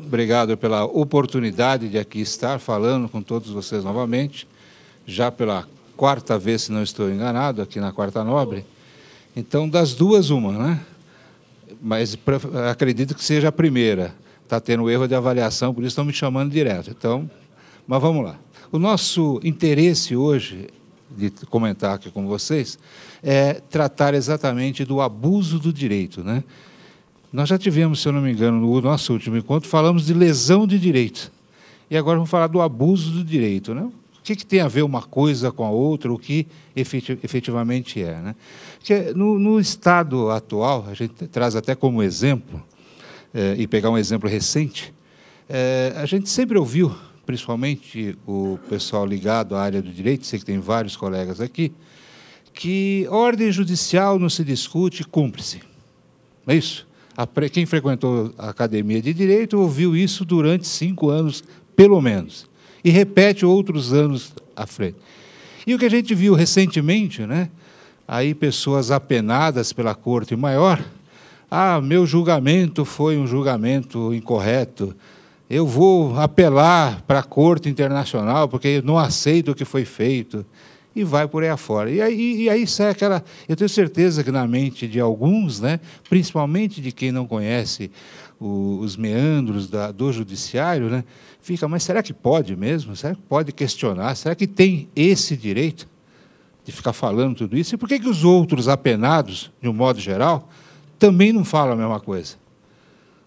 Obrigado pela oportunidade de aqui estar falando com todos vocês novamente, já pela quarta vez, se não estou enganado, aqui na Quarta Nobre. Então, das duas, uma, né? Mas acredito que seja a primeira. Está tendo erro de avaliação, por isso estão me chamando direto. Então, mas vamos lá. O nosso interesse hoje, de comentar aqui com vocês, é tratar exatamente do abuso do direito, né? Nós já tivemos, se eu não me engano, no nosso último encontro, falamos de lesão de direito. E agora vamos falar do abuso do direito, né? O que tem a ver uma coisa com a outra, o que efetivamente é, né? Porque no estado atual, a gente traz até como exemplo, e pegar um exemplo recente, a gente sempre ouviu, principalmente o pessoal ligado à área do direito, sei que tem vários colegas aqui, que ordem judicial não se discute, cumpre-se. Não é isso? Quem frequentou a academia de direito ouviu isso durante 5 anos, pelo menos, e repete outros anos à frente. E o que a gente viu recentemente, né, aí pessoas apenadas pela Corte Maior, meu julgamento foi um julgamento incorreto, eu vou apelar para a Corte Internacional porque eu não aceito o que foi feito, e vai por aí afora. E aí sai aquela... Eu tenho certeza que na mente de alguns, né, principalmente de quem não conhece os meandros do judiciário, né, fica, mas será que pode mesmo? Será que pode questionar? Será que tem esse direito de ficar falando tudo isso? E por que os outros apenados, de um modo geral, também não falam a mesma coisa?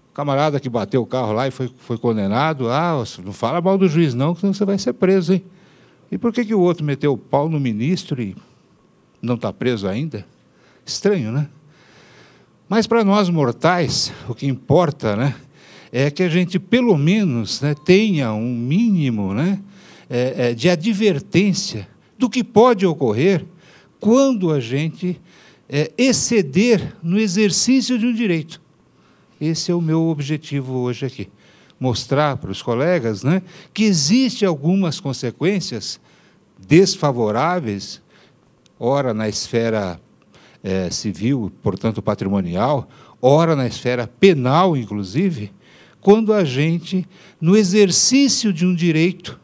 O camarada que bateu o carro lá e foi condenado, não fala mal do juiz não, que senão você vai ser preso, hein? E por que o outro meteu o pau no ministro e não está preso ainda? Estranho, né? Mas para nós mortais, o que importa, né, é que a gente, pelo menos, né, tenha um mínimo, né, de advertência do que pode ocorrer quando a gente exceder no exercício de um direito. Esse é o meu objetivo hoje aqui. Mostrar para os colegas, né, que existem algumas consequências desfavoráveis, ora na esfera civil, portanto patrimonial, ora na esfera penal, inclusive, quando a gente, no exercício de um direito,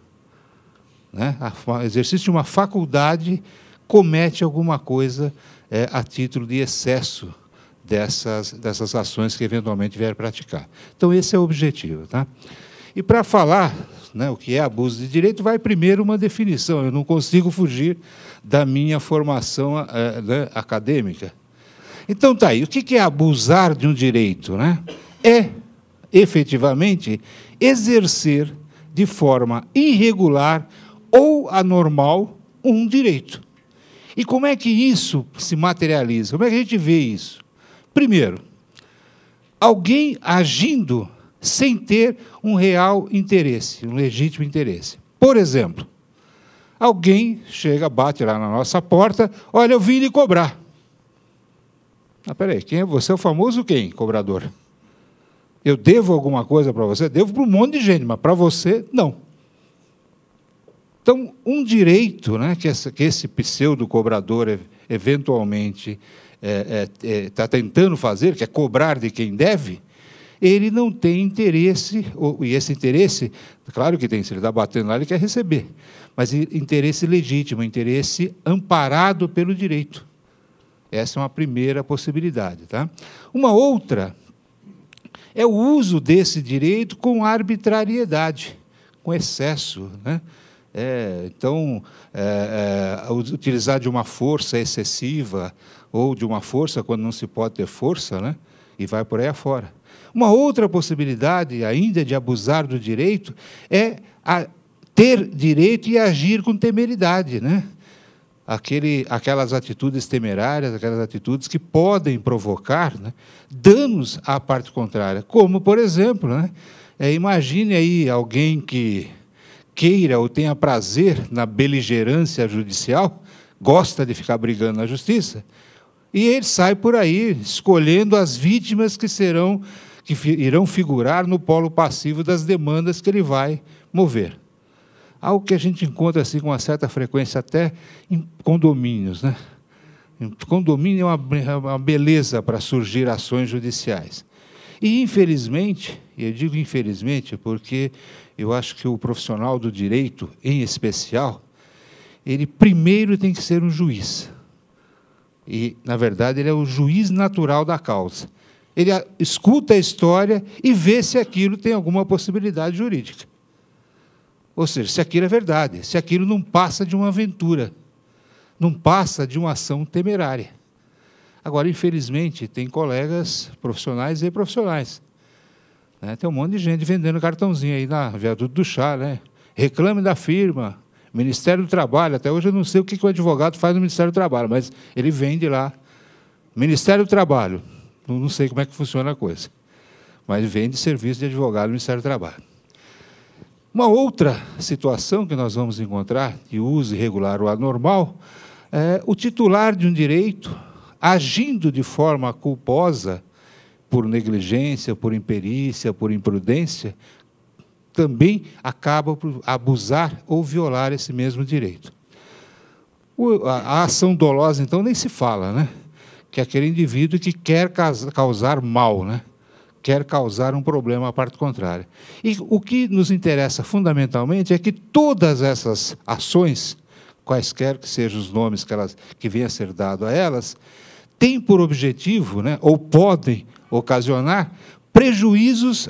né, exercício de uma faculdade, comete alguma coisa a título de excesso dessas ações que eventualmente vier praticar. Então, esse é o objetivo, tá? E para falar, né, o que é abuso de direito, vai primeiro uma definição. Eu não consigo fugir da minha formação né, acadêmica. Então, tá aí. O que é abusar de um direito, né? É, efetivamente, exercer de forma irregular ou anormal um direito. E como é que isso se materializa? Como é que a gente vê isso? Primeiro, alguém agindo sem ter um real interesse, um legítimo interesse. Por exemplo, alguém chega, bate lá na nossa porta, olha, eu vim lhe cobrar. Espera aí, quem é você? É o famoso quem, cobrador? Eu devo alguma coisa para você? Devo para um monte de gente, mas para você, não. Então, um direito, né, que esse pseudo-cobrador eventualmente está tentando fazer, que é cobrar de quem deve, ele não tem interesse, e esse interesse, claro que tem, se ele está batendo lá, ele quer receber, mas interesse legítimo, interesse amparado pelo direito. Essa é uma primeira possibilidade, tá? Uma outra é o uso desse direito com arbitrariedade, com excesso, né? Então, utilizar de uma força excessiva ou de uma força quando não se pode ter força, né? E vai por aí afora. Uma outra possibilidade ainda de abusar do direito é ter direito e agir com temeridade, né? Aquelas atitudes temerárias, aquelas atitudes que podem provocar, né, danos à parte contrária. Como, por exemplo, né, imagine aí alguém que queira ou tenha prazer na beligerância judicial, gosta de ficar brigando na justiça, e ele sai por aí escolhendo as vítimas que irão figurar no polo passivo das demandas que ele vai mover. Algo que a gente encontra assim, com uma certa frequência até em condomínios, né? Condomínio é uma beleza para surgir ações judiciais. E, infelizmente, e eu digo infelizmente porque eu acho que o profissional do direito, em especial, ele primeiro tem que ser um juiz. E, na verdade, ele é o juiz natural da causa. Ele escuta a história e vê se aquilo tem alguma possibilidade jurídica. Ou seja, se aquilo é verdade, se aquilo não passa de uma aventura, não passa de uma ação temerária. Agora, infelizmente, tem colegas profissionais e profissionais. Né? Tem um monte de gente vendendo cartãozinho aí na Viaduto do Chá, né? Reclame da firma, Ministério do Trabalho. Até hoje eu não sei o que o advogado faz no Ministério do Trabalho, mas ele vende lá. Ministério do Trabalho. Não sei como é que funciona a coisa. Mas vende serviço de advogado no Ministério do Trabalho. Uma outra situação que nós vamos encontrar, de uso irregular ou anormal, é o titular de um direito, agindo de forma culposa, por negligência, por imperícia, por imprudência, também acaba por abusar ou violar esse mesmo direito. A ação dolosa, então, nem se fala, né? Que é aquele indivíduo que quer causar mal, né? Quer causar um problema à parte contrária. E o que nos interessa fundamentalmente é que todas essas ações, quaisquer que sejam os nomes que venham a ser dado a elas, têm por objetivo, né, ou podem ocasionar prejuízos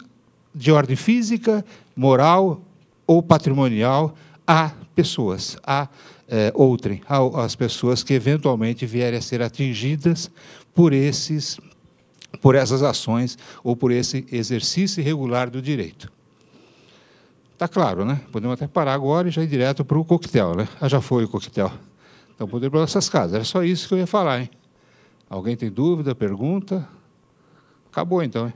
de ordem física, moral ou patrimonial a pessoas, outrem, às pessoas que eventualmente vierem a ser atingidas por essas ações ou por esse exercício irregular do direito. Está claro, né? Podemos até parar agora e já ir direto para o coquetel, né? Já foi o coquetel. Então, podemos ir para nossas casas. Era só isso que eu ia falar, hein? Alguém tem dúvida, pergunta? Acabou, então, hein?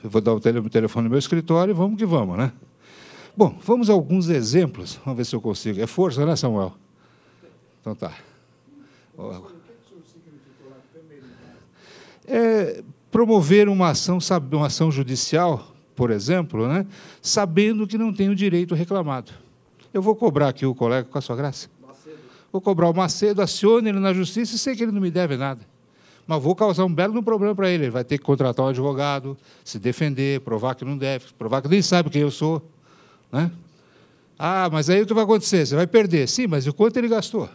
Eu vou dar o telefone no meu escritório e vamos que vamos, né? Bom, vamos a alguns exemplos. Vamos ver se eu consigo. É força, né, Samuel? Então, tá. Promover uma ação judicial, por exemplo, né, sabendo que não tem o direito reclamado. Eu vou cobrar aqui o colega com a sua graça. Macedo. Vou cobrar o Macedo, acione ele na justiça e sei que ele não me deve nada. Mas vou causar um belo problema para ele. Ele vai ter que contratar um advogado, se defender, provar que não deve, provar que nem sabe quem eu sou. Né? Ah, mas aí o que vai acontecer? Você vai perder. Sim, mas e o quanto ele gastou?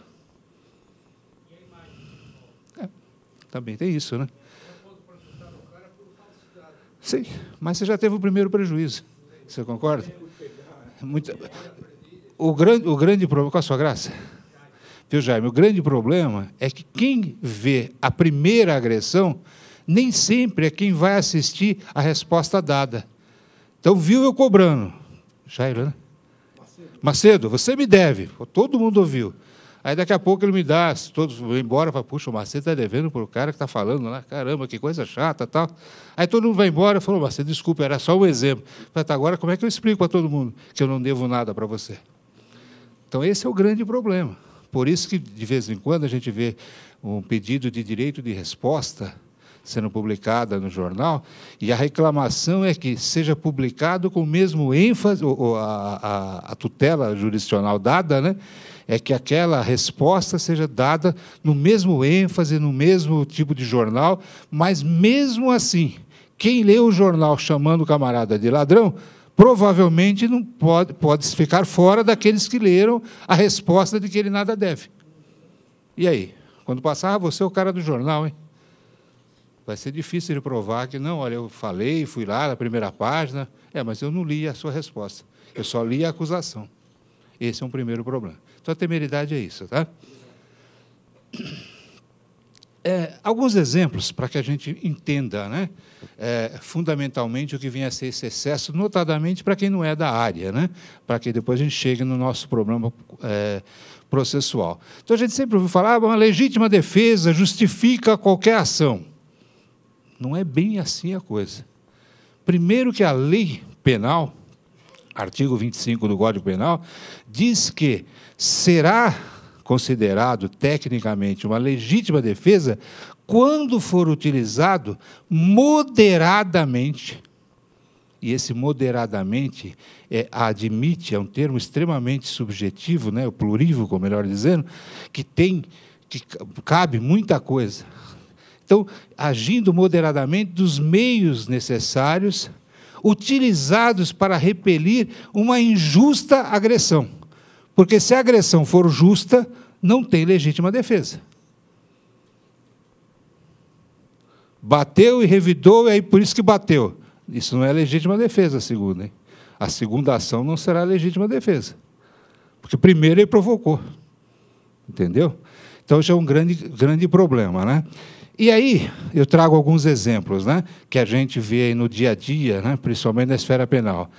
Também tem isso, né? Sim, mas você já teve o primeiro prejuízo. Você concorda? O grande problema, com a sua graça, viu, Jaime? O grande problema é que quem vê a primeira agressão nem sempre é quem vai assistir a resposta dada. Então, viu eu cobrando. Jairo, né? Macedo, você me deve. Todo mundo ouviu. Aí, daqui a pouco, ele me dá, todos vão embora, fala, puxa, o Macedo está devendo para o cara que está falando lá, caramba, que coisa chata, tal. Aí todo mundo vai embora e falou, Macedo, desculpa, era só um exemplo. Falei, tá, agora como é que eu explico para todo mundo que eu não devo nada para você? Então, esse é o grande problema. Por isso que, de vez em quando, a gente vê um pedido de direito de resposta sendo publicada no jornal, e a reclamação é que seja publicado com o mesmo ênfase, ou a tutela jurisdicional dada, né, é que aquela resposta seja dada no mesmo ênfase, no mesmo tipo de jornal, mas, mesmo assim, quem lê o jornal chamando o camarada de ladrão, provavelmente não pode ficar fora daqueles que leram a resposta de que ele nada deve. E aí? Quando passar, você é o cara do jornal, hein? Vai ser difícil ele provar que, não, olha, eu falei, fui lá na primeira página, mas eu não li a sua resposta, eu só li a acusação. Esse é um primeiro problema. Então, a temeridade é isso, tá? Alguns exemplos para que a gente entenda, né, fundamentalmente, o que vem a ser esse excesso, notadamente para quem não é da área, né, para que depois a gente chegue no nosso problema processual. Então, a gente sempre ouviu falar, uma legítima defesa justifica qualquer ação. Não é bem assim a coisa. Primeiro que a lei penal, artigo 25 do Código Penal, diz que será considerado tecnicamente uma legítima defesa quando for utilizado moderadamente. E esse moderadamente admite, é um termo extremamente subjetivo, né, o plurívoco, melhor dizendo, que cabe muita coisa. Então, agindo moderadamente dos meios necessários, utilizados para repelir uma injusta agressão. Porque se a agressão for justa, não tem legítima defesa. Bateu e revidou, e aí por isso que bateu. Isso não é legítima defesa, a segunda. Hein? A segunda ação não será legítima defesa. Porque primeiro ele provocou. Entendeu? Então, isso é um grande problema, né? E aí, eu trago alguns exemplos, né, que a gente vê aí no dia a dia, né, principalmente na esfera penal.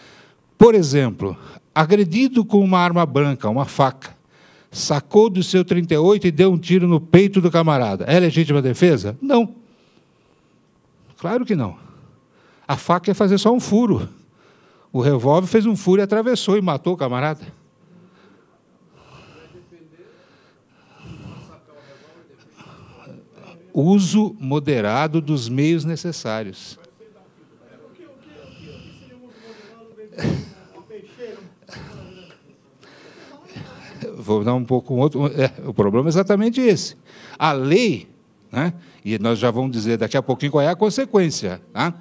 Por exemplo, agredido com uma arma branca, uma faca, sacou do seu 38 e deu um tiro no peito do camarada. É legítima defesa? Não. Claro que não. A faca ia fazer só um furo. O revólver fez um furo e atravessou e matou o camarada. Uso moderado dos meios necessários. Vou dar um pouco outro. O problema é exatamente esse. A lei, né, e nós já vamos dizer daqui a pouquinho qual é a consequência. Tá?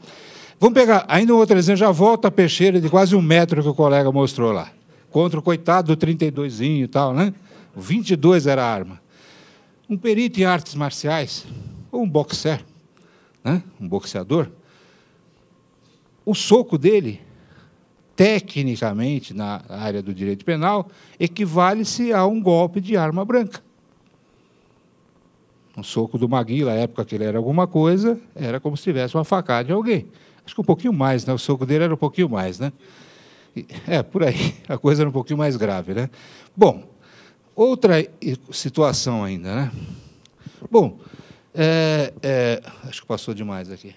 Vamos pegar ainda um outro exemplo, já volta a peixeira de quase 1 metro que o colega mostrou lá. Contra o coitado do 32zinho e tal, né? O 22 era a arma. Um perito em artes marciais, ou um boxer, né? Um boxeador, o soco dele, tecnicamente, na área do direito penal, equivale-se a um golpe de arma branca. Um soco do Maguila, na época que ele era alguma coisa, era como se tivesse uma facada de alguém. Acho que um pouquinho mais, né? O soco dele era um pouquinho mais, né? Por aí, a coisa era um pouquinho mais grave, né? Bom, outra situação ainda, né? Bom, acho que passou demais aqui.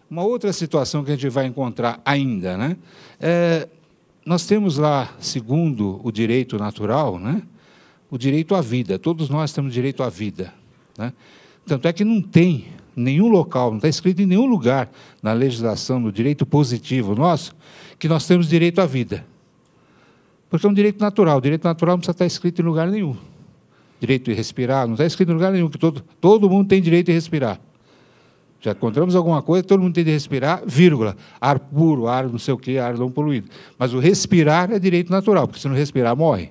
Uma outra situação que a gente vai encontrar ainda, né? Nós temos lá, segundo o direito natural, né? O direito à vida. Todos nós temos direito à vida, né? Tanto é que não tem nenhum local, não está escrito em nenhum lugar na legislação, no direito positivo nosso, que nós temos direito à vida. Porque é um direito natural. O direito natural não precisa estar escrito em lugar nenhum. Direito de respirar, não está escrito em lugar nenhum, que todo mundo tem direito de respirar. Já encontramos alguma coisa, todo mundo tem de respirar, vírgula, ar puro, ar não sei o quê, ar não poluído. Mas o respirar é direito natural, porque se não respirar, morre.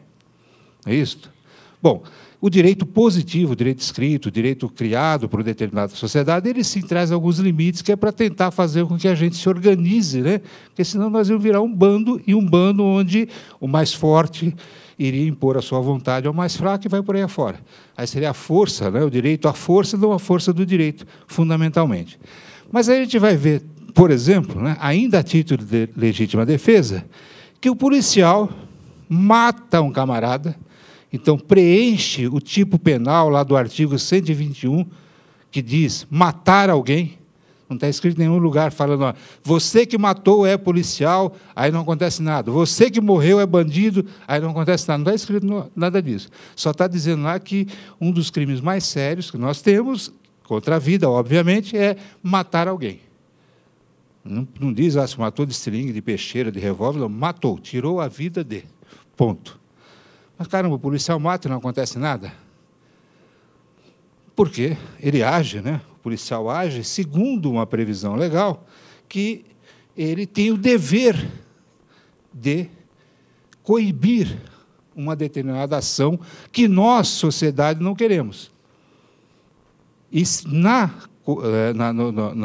É isso? Bom, o direito positivo, o direito escrito, o direito criado por determinada sociedade, ele sim traz alguns limites, que é para tentar fazer com que a gente se organize, né? Porque senão nós íamos virar um bando, e um bando onde o mais forte iria impor a sua vontade ao mais fraco e vai por aí afora. Aí seria a força, né? O direito à força, não a força do direito, fundamentalmente. Mas aí a gente vai ver, por exemplo, né, ainda a título de legítima defesa, que o policial mata um camarada. Então, preenche o tipo penal lá do artigo 121, que diz matar alguém. Não está escrito em nenhum lugar falando, ó, você que matou é policial, aí não acontece nada. Você que morreu é bandido, aí não acontece nada. Não está escrito nada disso. Só está dizendo lá que um dos crimes mais sérios que nós temos, contra a vida, obviamente, é matar alguém. Não diz, se matou de seringa, de peixeira, de revólver, não, matou, tirou a vida de. Ponto. Mas, caramba, o policial mata e não acontece nada? Porque ele age, né? O policial age segundo uma previsão legal, que ele tem o dever de coibir uma determinada ação que nós, sociedade, não queremos. E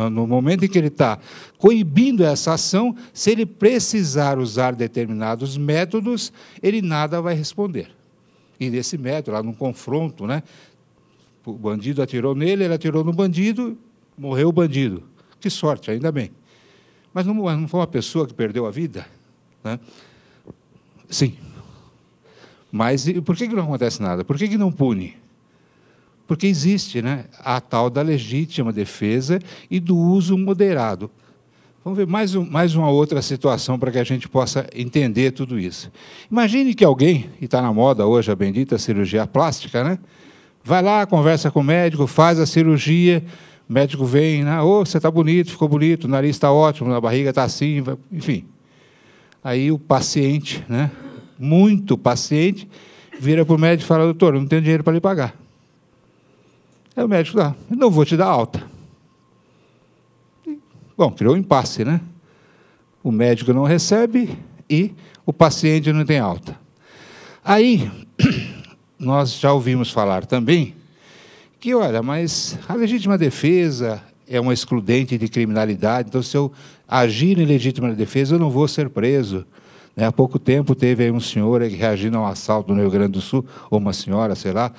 no momento em que ele está coibindo essa ação, se ele precisar usar determinados métodos, ele nada vai responder. E nesse método, lá no confronto, né, o bandido atirou nele, ele atirou no bandido, morreu o bandido. Que sorte, ainda bem. Mas não foi uma pessoa que perdeu a vida? Né? Sim. Mas por que não acontece nada? Por que não pune? Porque existe, né, a tal da legítima defesa e do uso moderado. Vamos ver mais uma outra situação para que a gente possa entender tudo isso. Imagine que alguém, e está na moda hoje a bendita cirurgia plástica, né, vai lá, conversa com o médico, faz a cirurgia, o médico vem, né, você está bonito, ficou bonito, o nariz está ótimo, a barriga está assim, enfim. Aí o paciente, né, muito paciente, vira para o médico e fala, doutor, eu não tenho dinheiro para lhe pagar. Aí o médico dá, não vou te dar alta. Bom, criou um impasse, né? O médico não recebe e o paciente não tem alta. Aí, nós já ouvimos falar também que, olha, mas a legítima defesa é uma excludente de criminalidade, então, se eu agir em legítima defesa, eu não vou ser preso. Né? Há pouco tempo teve aí um senhor que reagindo a um assalto no Rio Grande do Sul, ou uma senhora, sei lá,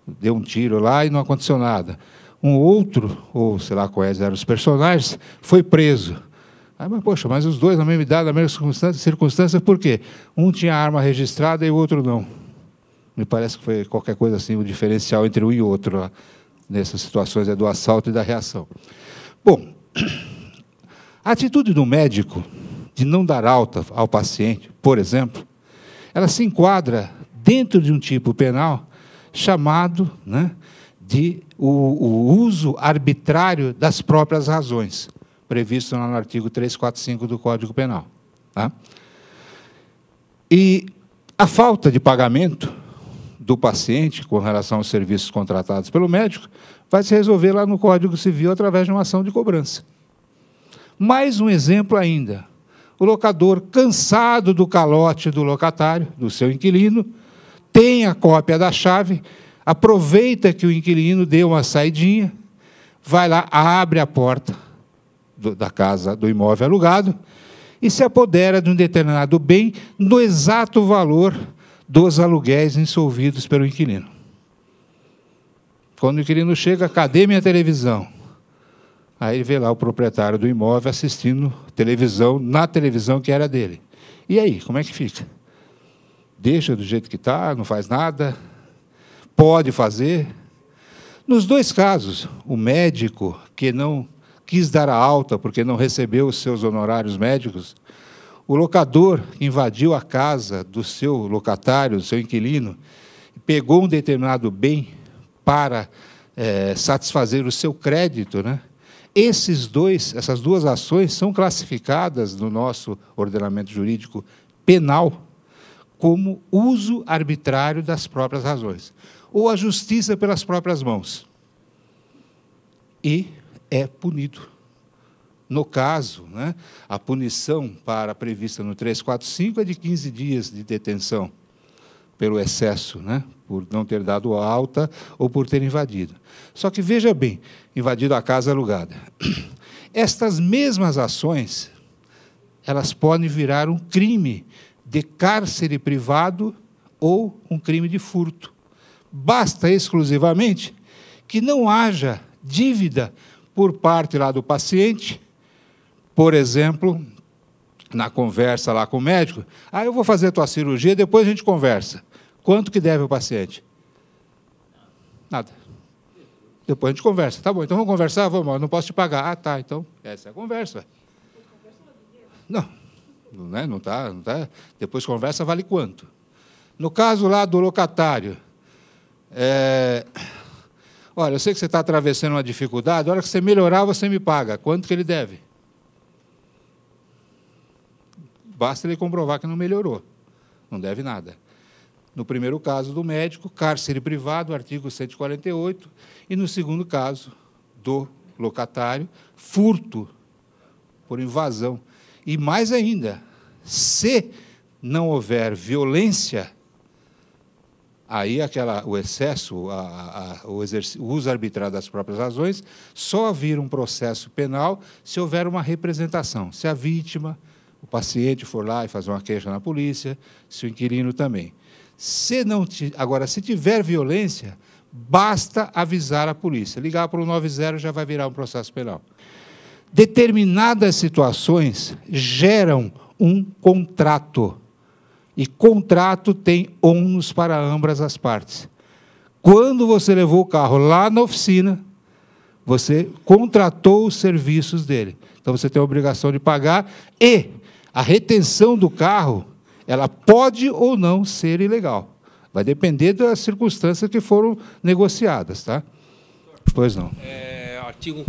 deu um tiro lá e não aconteceu nada. Um outro, ou sei lá quais eram os personagens, foi preso. Aí, mas, poxa, mas os dois na mesma idade, na mesma circunstância, por quê? Um tinha arma registrada e o outro não. Me parece que foi qualquer coisa assim, o diferencial entre um e outro, lá, nessas situações do assalto e da reação. Bom, a atitude do médico de não dar alta ao paciente, por exemplo, ela se enquadra dentro de um tipo penal chamado, né, de o uso arbitrário das próprias razões, previsto no artigo 345 do Código Penal. Tá? E a falta de pagamento do paciente com relação aos serviços contratados pelo médico vai se resolver lá no Código Civil através de uma ação de cobrança. Mais um exemplo ainda. O locador, cansado do calote do locatário, do seu inquilino, tem a cópia da chave, aproveita que o inquilino deu uma saidinha, vai lá, abre a porta da casa, do imóvel alugado, e se apodera de um determinado bem no exato valor dos aluguéis insolvidos pelo inquilino. Quando o inquilino chega, cadê minha televisão? Aí ele vê lá o proprietário do imóvel assistindo televisão, na televisão que era dele. E aí, como é que fica? Deixa do jeito que está, não faz nada? Pode fazer? Nos dois casos, o médico que não quis dar a alta porque não recebeu os seus honorários médicos, o locador que invadiu a casa do seu locatário, do seu inquilino, pegou um determinado bem para satisfazer o seu crédito, né? Essas duas ações são classificadas no nosso ordenamento jurídico penal como uso arbitrário das próprias razões, ou a justiça pelas próprias mãos. E é punido. No caso, né, a punição prevista no 345 é de 15 dias de detenção pelo excesso, né, por não ter dado alta ou por ter invadido. Só que, veja bem, invadido a casa alugada. Estas mesmas ações, elas podem virar um crime de cárcere privado ou um crime de furto. Basta exclusivamente que não haja dívida por parte lá do paciente, por exemplo, na conversa lá com o médico, eu vou fazer a tua cirurgia, depois a gente conversa. Quanto que deve o paciente? Nada. Depois a gente conversa. Tá bom, então vamos conversar? Vamos, eu não posso te pagar. Tá, então essa é a conversa. Não, não tá. Depois conversa vale quanto? No caso lá do locatário, olha, eu sei que você está atravessando uma dificuldade, a hora que você melhorar, você me paga. Quanto que ele deve? Basta ele comprovar que não melhorou. Não deve nada. No primeiro caso do médico, cárcere privado, artigo 148, e no segundo caso do locatário, furto por invasão. E mais ainda, se não houver violência, aí o excesso, o uso arbitrário das próprias razões, só vira um processo penal se houver uma representação. Se a vítima, o paciente for lá e fazer uma queixa na polícia, se o inquilino também. Agora, se tiver violência, basta avisar a polícia. Ligar para o 90 já vai virar um processo penal. Determinadas situações geram um contrato. E contrato tem ônus para ambas as partes. Quando você levou o carro lá na oficina, você contratou os serviços dele. Então, você tem a obrigação de pagar e a retenção do carro, ela pode ou não ser ilegal. Vai depender das circunstâncias que foram negociadas. Tá? Pois não. Artigo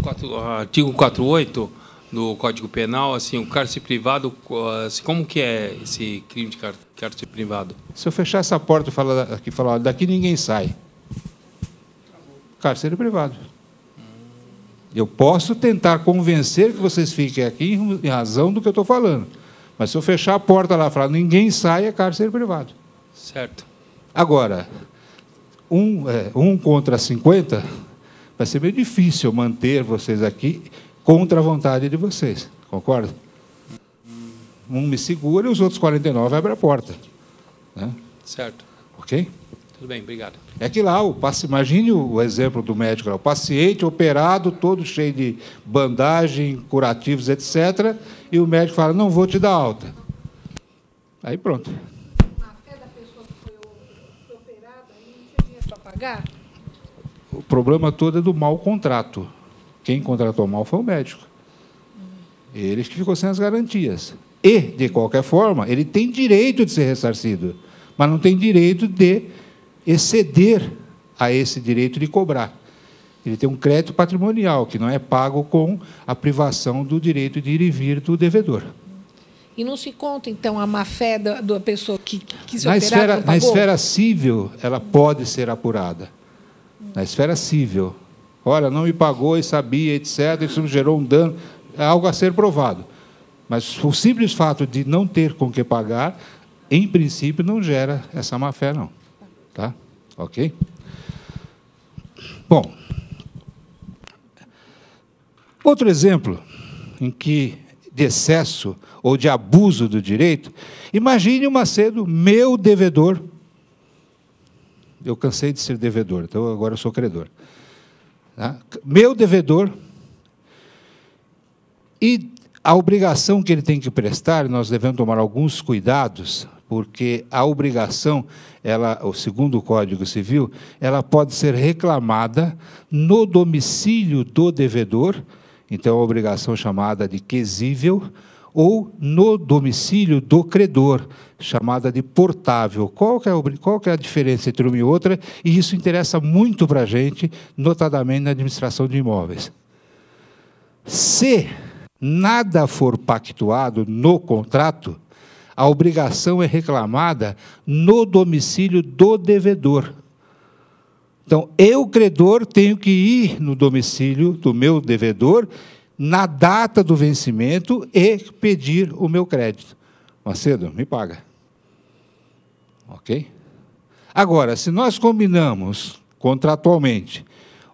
48 do Código Penal, assim, o cárcere privado, assim, como que é esse crime de cárcere privado? Se eu fechar essa porta e falar, daqui ninguém sai. cárcere privado. Eu posso tentar convencer que vocês fiquem aqui em razão do que eu estou falando. Mas se eu fechar a porta lá e falar, ninguém sai, é cárcere privado. Certo. Agora, um contra 50, vai ser meio difícil manter vocês aqui contra a vontade de vocês. Concorda? Um me segura e os outros 49 abrem a porta. Né? Certo. Ok? Tudo bem, obrigado. É que lá, imagine o exemplo do médico, lá, o paciente operado, todo cheio de bandagem, curativos, etc., e o médico fala, não vou te dar alta. Aí pronto. A fé da pessoa que foi operada, aí não tinha dinheiro para pagar? O problema todo é do mau contrato. Quem contratou mal foi o médico. Ele que ficou sem as garantias. E, de qualquer forma, ele tem direito de ser ressarcido, mas não tem direito de exceder a esse direito de cobrar. Ele tem um crédito patrimonial, que não é pago com a privação do direito de ir e vir do devedor. E não se conta, então, a má-fé da pessoa que quis Na operar, na esfera civil, ela pode ser apurada. Na esfera civil. Olha, não me pagou e sabia, etc., isso me gerou um dano. É algo a ser provado. Mas o simples fato de não ter com que pagar, em princípio, não gera essa má-fé, não. Tá? Ok? Bom, outro exemplo em que de excesso ou de abuso do direito, imagine o Macedo, meu devedor. Eu cansei de ser devedor, então agora eu sou credor. Tá? Meu devedor, e a obrigação que ele tem que prestar, nós devemos tomar alguns cuidados, porque a obrigação, o segundo o Código Civil, ela pode ser reclamada no domicílio do devedor, então é uma obrigação chamada de quesível, ou no domicílio do credor, chamada de portável. Qual que é a diferença entre uma e outra? E isso interessa muito para a gente, notadamente na administração de imóveis. Se nada for pactuado no contrato, a obrigação é reclamada no domicílio do devedor. Então, eu, credor, tenho que ir no domicílio do meu devedor na data do vencimento e pedir o meu crédito. Macedo, me paga. Ok? Agora, se nós combinamos contratualmente,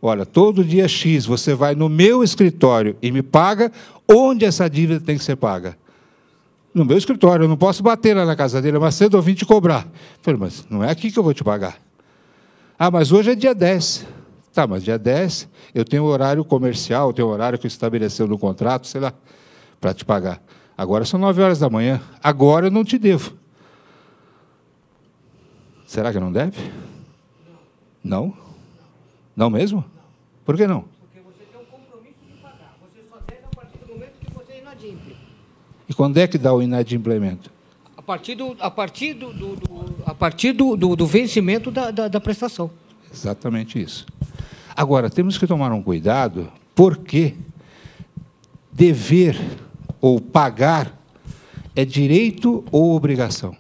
olha, todo dia X você vai no meu escritório e me paga, onde essa dívida tem que ser paga? No meu escritório, eu não posso bater lá na casa dele, mas cedo eu vim te cobrar. Eu falei, mas não é aqui que eu vou te pagar. Ah, mas hoje é dia 10. Tá, mas dia 10 eu tenho horário comercial, eu tenho horário que estabeleceu no contrato, sei lá, para te pagar. Agora são 9 horas da manhã, agora eu não te devo. Será que não deve? Não? Não mesmo? Por que não? Porque você tem um compromisso de pagar. Você só deve a partir do momento que você é inadimple. E quando é que dá o inadimplemento? A partir do vencimento da prestação. Exatamente isso. Agora, temos que tomar um cuidado, porque dever ou pagar é direito ou obrigação?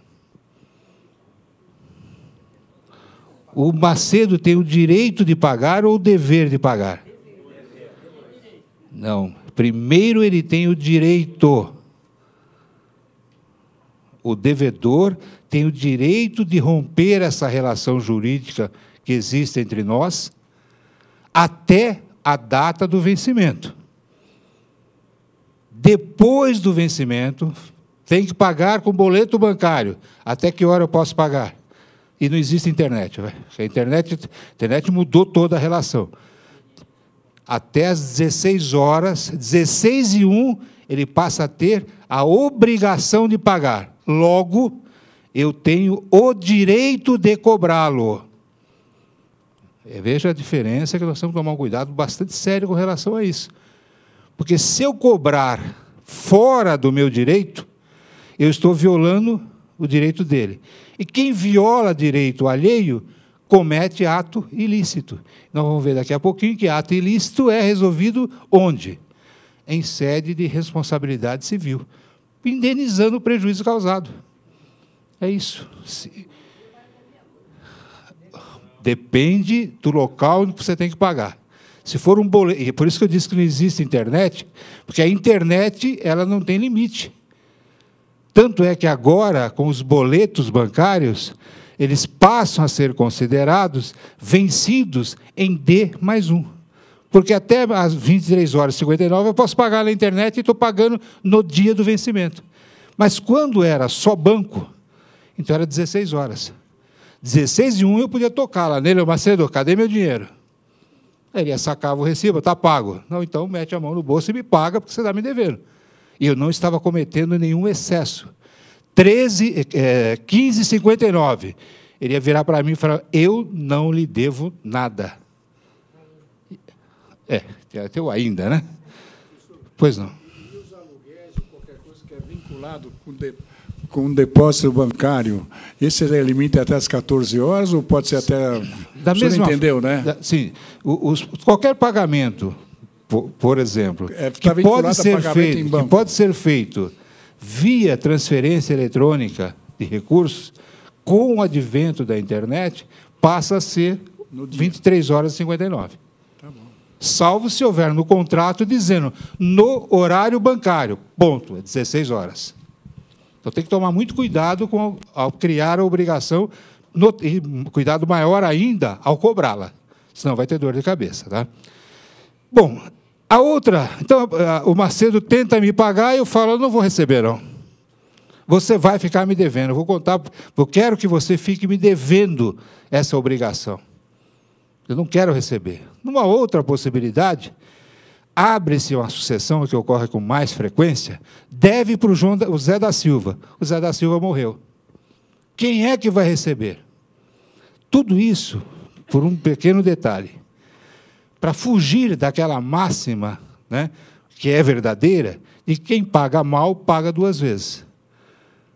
O Macedo tem o direito de pagar ou o dever de pagar? Não. Primeiro ele tem o direito. O devedor tem o direito de romper essa relação jurídica que existe entre nós até a data do vencimento. Depois do vencimento, tem que pagar com boleto bancário. Até que hora eu posso pagar? E não existe internet. A internet mudou toda a relação. Até às 16 horas, 16h01, ele passa a ter a obrigação de pagar. Logo, eu tenho o direito de cobrá-lo. Veja a diferença, que nós temos que tomar um cuidado bastante sério com relação a isso. Porque se eu cobrar fora do meu direito, eu estou violando o direito dele. E quem viola direito alheio, comete ato ilícito. Nós vamos ver daqui a pouquinho que ato ilícito é resolvido onde? Em sede de responsabilidade civil, indenizando o prejuízo causado. É isso. Depende do local que você tem que pagar. Se for um boleto, e por isso que eu disse que não existe internet, porque a internet ela não tem limite. Tanto é que agora, com os boletos bancários, eles passam a ser considerados vencidos em D+1. Porque até às 23h59 eu posso pagar na internet e estou pagando no dia do vencimento. Mas quando era só banco, então era 16 horas. 16h01 eu podia tocar lá nele, Macedo, cadê meu dinheiro? Ele ia sacar o recibo, está pago. Não, então mete a mão no bolso e me paga, porque você está me devendo. E eu não estava cometendo nenhum excesso. 15h59. Ele ia virar para mim e falar, eu não lhe devo nada. Tem o ainda, né? Pois não. E os aluguéis, qualquer coisa que é vinculado com um depósito bancário, esse é limite até as 14 horas ou pode ser até... Da mesma, entendeu, né? Sim. Qualquer pagamento, por exemplo, tá que pode ser feito via transferência eletrônica de recursos, com o advento da internet, passa a ser 23h59. Tá bom. Salvo se houver no contrato dizendo no horário bancário, ponto, é 16 horas. Então tem que tomar muito cuidado ao criar a obrigação, e cuidado maior ainda ao cobrá-la, senão vai ter dor de cabeça. Tá? Bom, a outra, então o Macedo tenta me pagar e eu falo, eu não vou receber, não. Você vai ficar me devendo, eu quero que você fique me devendo essa obrigação. Eu não quero receber. Numa outra possibilidade, abre-se uma sucessão que ocorre com mais frequência, deve para o Zé da Silva. O Zé da Silva morreu. Quem é que vai receber? Tudo isso por um pequeno detalhe. Para fugir daquela máxima, né, que é verdadeira, de quem paga mal, paga duas vezes.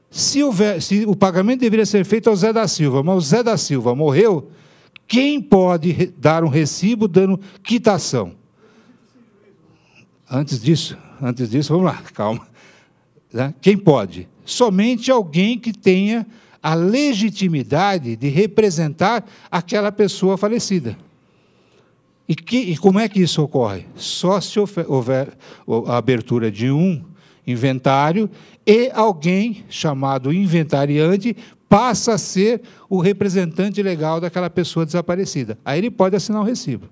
Se o pagamento deveria ser feito ao Zé da Silva, mas o Zé da Silva morreu, quem pode dar um recibo dando quitação? Antes disso, vamos lá, calma. Quem pode? Somente alguém que tenha a legitimidade de representar aquela pessoa falecida. E como é que isso ocorre? Só se houver a abertura de um inventário e alguém chamado inventariante passa a ser o representante legal daquela pessoa desaparecida. Aí ele pode assinar um recibo.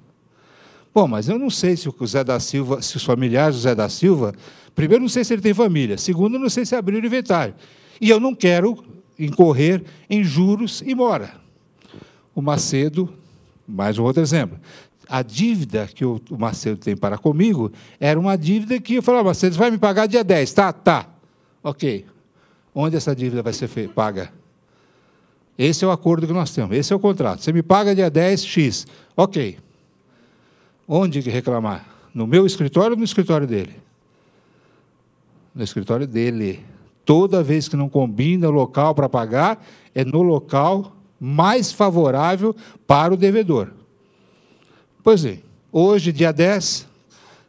Bom, mas eu não sei se o Zé da Silva, se os familiares do Zé da Silva, primeiro, não sei se ele tem família, segundo, não sei se abriu o inventário. E eu não quero incorrer em juros e mora. O Macedo, mais um outro exemplo. A dívida que o Macedo tem para comigo era uma dívida que eu falava, Macedo, você vai me pagar dia 10, tá? Tá. Ok. Onde essa dívida vai ser paga? Esse é o acordo que nós temos, esse é o contrato. Você me paga dia 10, X. Ok. Onde reclamar? No meu escritório ou no escritório dele? No escritório dele. Toda vez que não combina o local para pagar, é no local mais favorável para o devedor. Pois é, hoje, dia 10,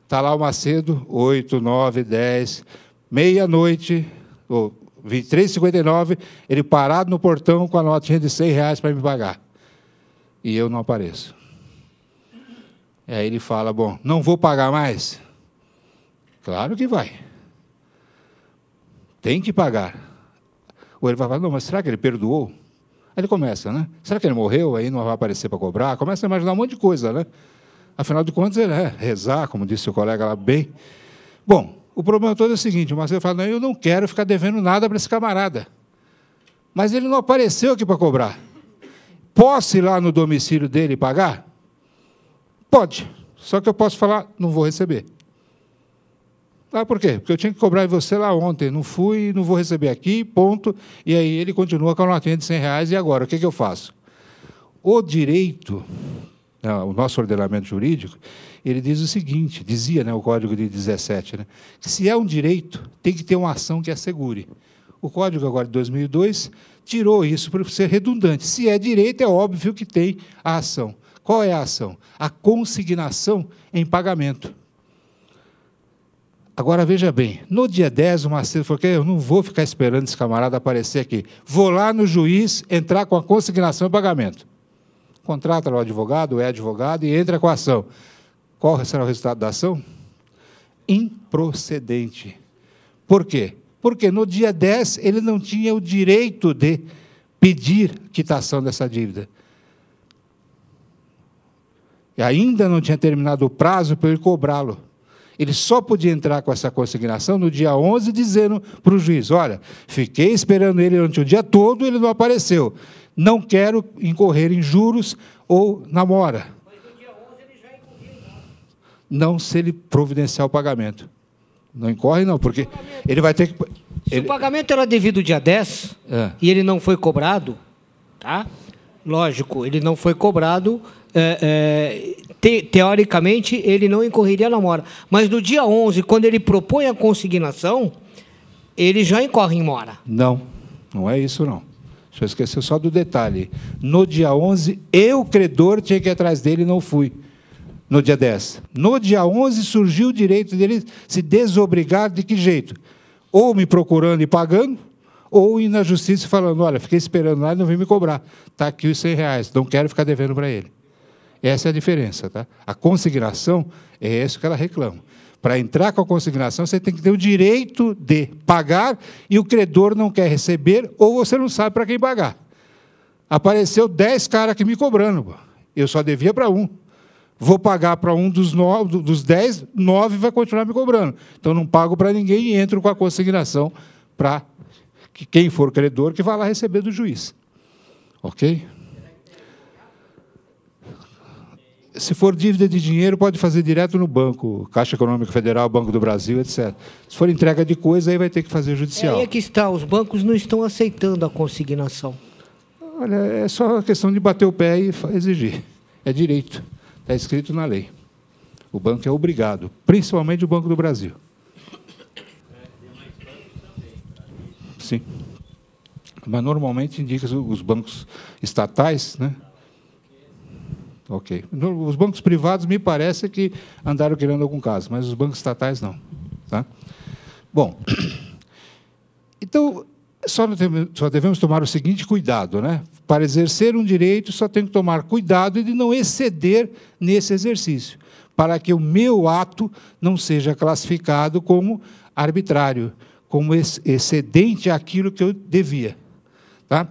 está lá o Macedo, 8, 9, 10, meia-noite, ou 23h59, ele parado no portão com a notinha de R$100 para me pagar. E eu não apareço. E aí ele fala, bom, não vou pagar mais? Claro que vai. Tem que pagar. Ou ele vai falar, não, mas será que ele perdoou? Aí ele começa, né? Será que ele morreu? Aí não vai aparecer para cobrar? Começa a imaginar um monte de coisa, né? Afinal de contas, ele rezar, como disse o colega lá bem. Bom, o problema todo é o seguinte, o Marcelo fala, não, eu não quero ficar devendo nada para esse camarada. Mas ele não apareceu aqui para cobrar. Posso ir lá no domicílio dele e pagar? Pode. Só que eu posso falar, não vou receber. Ah, por quê? Porque eu tinha que cobrar de você lá ontem, não fui, não vou receber aqui, ponto. E aí ele continua com a notinha de R$100, e agora, o que eu faço? O direito, o nosso ordenamento jurídico, ele diz o seguinte, dizia, né, o Código de 17, né, que se é um direito, tem que ter uma ação que assegure. O Código agora de 2002 tirou isso para ser redundante. Se é direito, é óbvio que tem a ação. Qual é a ação? A consignação em pagamento. Agora, veja bem, no dia 10, o Macedo falou que eu não vou ficar esperando esse camarada aparecer aqui. Vou lá no juiz entrar com a consignação em pagamento. contrata lá o advogado, é advogado e entra com a ação. Qual será o resultado da ação? Improcedente. Por quê? Porque no dia 10 ele não tinha o direito de pedir quitação dessa dívida. E ainda não tinha terminado o prazo para ele cobrá-lo. Ele só podia entrar com essa consignação no dia 11, dizendo para o juiz, olha, fiquei esperando ele durante o dia todo, ele não apareceu. Não quero incorrer em juros ou na mora. Mas no dia 11 ele já incorria em mora. Não se ele providenciar o pagamento. Não incorre, não, porque ele vai ter que... Se o pagamento era devido dia 10 e ele não foi cobrado, tá? Lógico, ele não foi cobrado, teoricamente, ele não incorreria na mora. Mas no dia 11, quando ele propõe a consignação, ele já incorre em mora. Não, não é isso, não. Deixa eu esquecer só do detalhe. No dia 11, eu, credor, tinha que ir atrás dele e não fui. No dia 10. No dia 11, surgiu o direito dele se desobrigar de que jeito? Ou me procurando e pagando, ou ir na justiça falando, olha, fiquei esperando lá e não vim me cobrar. Está aqui os R$100, não quero ficar devendo para ele. Essa é a diferença. Tá? A consignação é isso que ela reclama. Para entrar com a consignação, você tem que ter o direito de pagar e o credor não quer receber ou você não sabe para quem pagar. Apareceu 10 caras aqui me cobrando. Eu só devia para um. Vou pagar para um dos 10, 9 vai continuar me cobrando. Então, não pago para ninguém e entro com a consignação para que quem for credor que vá lá receber do juiz. Ok? Se for dívida de dinheiro, pode fazer direto no banco, Caixa Econômica Federal, Banco do Brasil, etc. Se for entrega de coisa, aí vai ter que fazer judicial. Aí é que está, os bancos não estão aceitando a consignação. Olha, é só questão de bater o pé e exigir. É direito. Está escrito na lei. O banco é obrigado, principalmente o Banco do Brasil. Sim. Mas normalmente indica os bancos estatais, né? Ok. Os bancos privados me parece que andaram querendo algum caso, mas os bancos estatais não. Tá? Bom, então, só devemos tomar o seguinte cuidado, né? Para exercer um direito, só tenho que tomar cuidado de não exceder nesse exercício, para que o meu ato não seja classificado como arbitrário, como excedente àquilo que eu devia. Tá?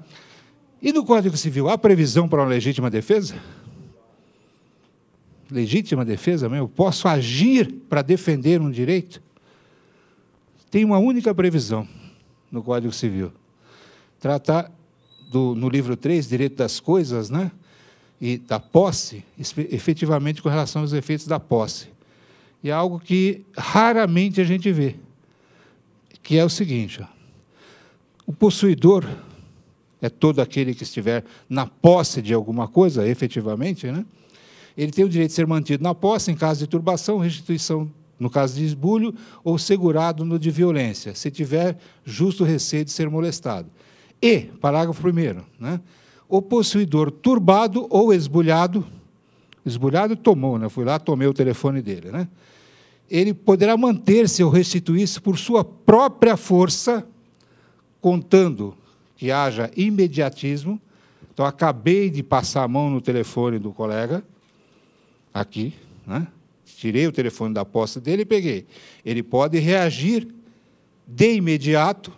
E no Código Civil, há previsão para uma legítima defesa? Legítima defesa mesmo? Posso agir para defender um direito? Tem uma única previsão no Código Civil. Tratar no livro 3, Direito das Coisas, né? E da posse, efetivamente com relação aos efeitos da posse. E é algo que raramente a gente vê, que é o seguinte, ó, o possuidor é todo aquele que estiver na posse de alguma coisa, efetivamente, né? Ele tem o direito de ser mantido na posse em caso de turbação, restituição no caso de esbulho, ou segurado no de violência, se tiver justo receio de ser molestado. E, parágrafo 1º, né? O possuidor turbado ou esbulhado tomou, né? Fui lá, tomei o telefone dele, né? Ele poderá manter-se ou restituir-se por sua própria força, contando que haja imediatismo. Então, acabei de passar a mão no telefone do colega, aqui, né? Tirei o telefone da posse dele e peguei. Ele pode reagir de imediato.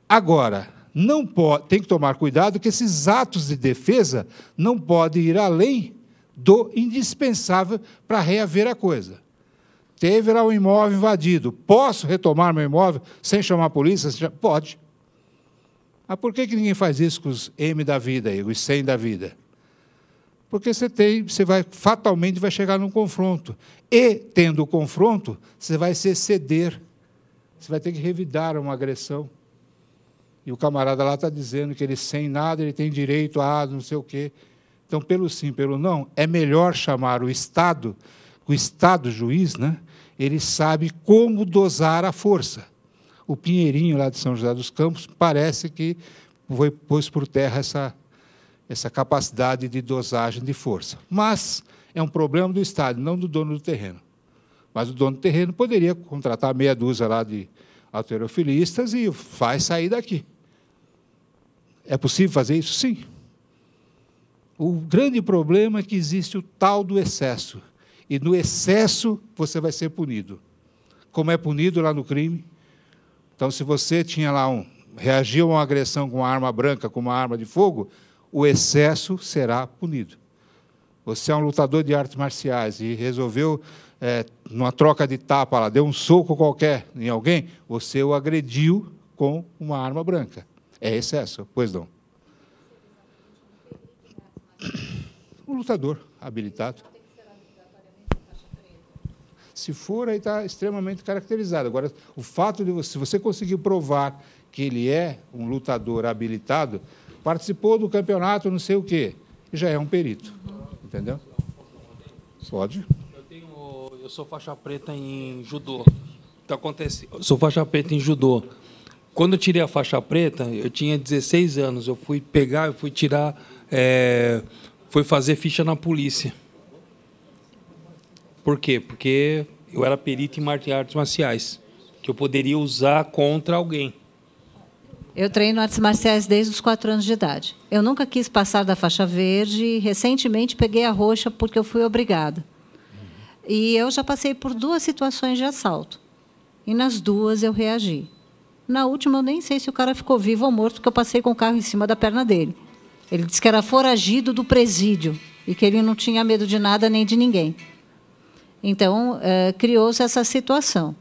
Agora, não pode, tem que tomar cuidado que esses atos de defesa não podem ir além do indispensável para reaver a coisa. Teve lá um imóvel invadido. Posso retomar meu imóvel sem chamar a polícia? Pode. Mas por que ninguém faz isso com os M da vida, aí, os 100 da vida? Porque você vai fatalmente vai chegar num confronto. E, tendo o confronto, você vai se exceder. Você vai ter que revidar uma agressão. E o camarada lá está dizendo que ele, sem nada, ele tem direito a não sei o quê. Então, pelo sim, pelo não, é melhor chamar o Estado juiz, né? Ele sabe como dosar a força. O Pinheirinho, lá de São José dos Campos, parece que pôs por terra essa capacidade de dosagem de força. Mas é um problema do Estado, não do dono do terreno. Mas o dono do terreno poderia contratar meia dúzia lá de halterofilistas e faz sair daqui. É possível fazer isso? Sim. O grande problema é que existe o tal do excesso. E no excesso você vai ser punido. Como é punido lá no crime? Então, se você tinha lá reagiu a uma agressão com uma arma branca, com uma arma de fogo, o excesso será punido. Você é um lutador de artes marciais e resolveu, numa troca de tapa, lá, deu um soco qualquer em alguém, você o agrediu com uma arma branca. É excesso, pois não? Um lutador habilitado. Se for, aí está extremamente caracterizado. Agora, o fato de se você conseguir provar que ele é um lutador habilitado, participou do campeonato, não sei o quê, já é um perito. Entendeu? Pode. Eu sou faixa preta em judô. Então, acontece, eu sou faixa preta em judô. Quando eu tirei a faixa preta, eu tinha 16 anos. Eu fui tirar, fui fazer ficha na polícia. Por quê? Porque eu era perito em artes marciais, que eu poderia usar contra alguém. Eu treino artes marciais desde os 4 anos de idade. Eu nunca quis passar da faixa verde e, recentemente, peguei a roxa porque eu fui obrigada. E eu já passei por 2 situações de assalto. E, nas 2, eu reagi. Na última, eu nem sei se o cara ficou vivo ou morto, porque eu passei com o carro em cima da perna dele. Ele disse que era foragido do presídio e que ele não tinha medo de nada nem de ninguém. Então, criou-se essa situação.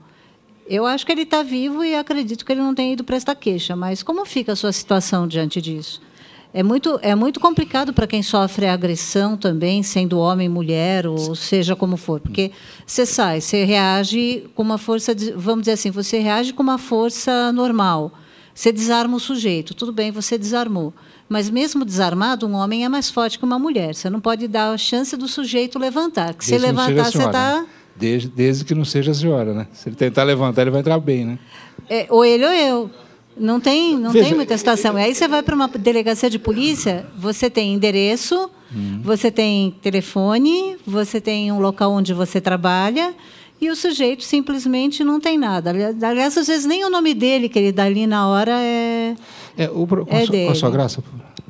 Eu acho que ele está vivo e acredito que ele não tenha ido prestar queixa, mas como fica a sua situação diante disso? É muito complicado para quem sofre agressão também, sendo homem, mulher, ou seja como for, porque você reage com uma força, vamos dizer assim, você reage com uma força normal, você desarma o sujeito, tudo bem, você desarmou, mas mesmo desarmado, um homem é mais forte que uma mulher, você não pode dar a chance do sujeito levantar, que se levantar, você está... Desde que não seja a senhora, né? Se ele tentar levantar, ele vai entrar bem, né? Ou ele ou eu. Não tem muita situação. Aí você vai para uma delegacia de polícia, você tem endereço, você tem telefone, você tem um local onde você trabalha, e o sujeito simplesmente não tem nada. Aliás, às vezes, nem o nome dele que ele dá ali na hora é dele. Com a sua graça?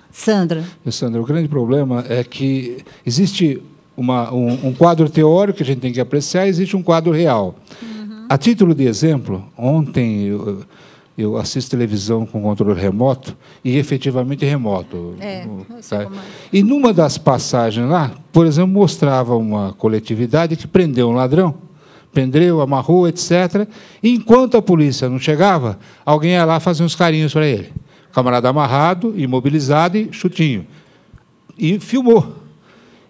Sandra. Sandra, o grande problema é que existe um quadro teórico que a gente tem que apreciar, existe um quadro real. A título de exemplo, ontem eu assisto televisão com controle remoto, e efetivamente remoto. Tá? E numa das passagens lá, por exemplo, mostrava uma coletividade que prendeu um ladrão, prendeu, amarrou, etc. E enquanto a polícia não chegava, alguém ia lá fazer uns carinhos para ele. O camarada amarrado, imobilizado e chutinho. E filmou.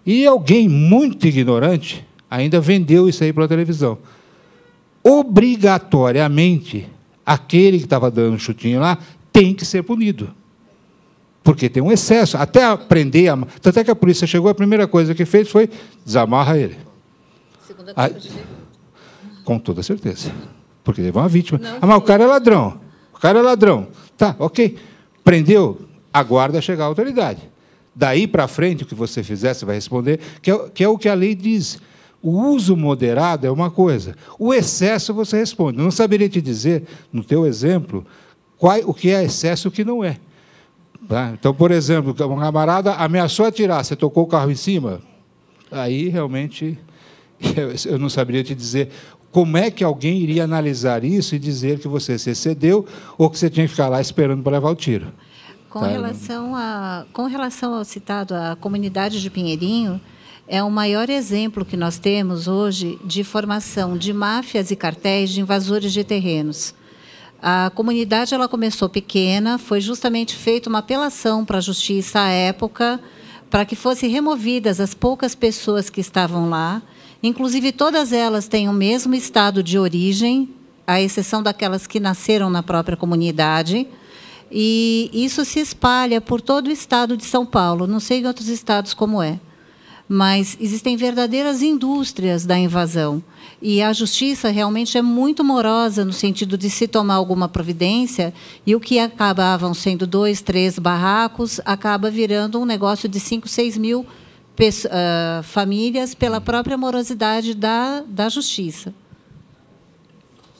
E alguém muito ignorante ainda vendeu isso aí para a televisão. Obrigatoriamente, aquele que estava dando um chutinho lá tem que ser punido. Porque tem um excesso. Até prender... Tanto é que a polícia chegou, a primeira coisa que fez foi desamarra ele. Segunda coisa de dizer? Com toda certeza. Porque teve uma vítima. Mas o cara é ladrão. O cara é ladrão. Tá, ok. Prendeu, aguarda chegar a autoridade. Daí para frente, o que você fizer, você vai responder, que é o que a lei diz. O uso moderado é uma coisa. O excesso, você responde. Eu não saberia te dizer, no teu exemplo, o que é excesso e o que não é. Tá? Então, por exemplo, um camarada ameaçou atirar, você tocou o carro em cima, aí, realmente, eu não saberia te dizer como é que alguém iria analisar isso e dizer que você se excedeu ou que você tinha que ficar lá esperando para levar o tiro. Com relação ao citado, a comunidade de Pinheirinho, é o maior exemplo que nós temos hoje de formação de máfias e cartéis de invasores de terrenos. A comunidade começou pequena, foi justamente feita uma apelação para a justiça à época, para que fossem removidas as poucas pessoas que estavam lá. Inclusive, todas elas têm o mesmo estado de origem, à exceção daquelas que nasceram na própria comunidade. E isso se espalha por todo o estado de São Paulo. Não sei em outros estados como é. Mas existem verdadeiras indústrias da invasão. E a justiça realmente é muito morosa no sentido de se tomar alguma providência, e o que acabavam sendo 2, 3 barracos acaba virando um negócio de 5, 6 mil famílias pela própria morosidade da justiça.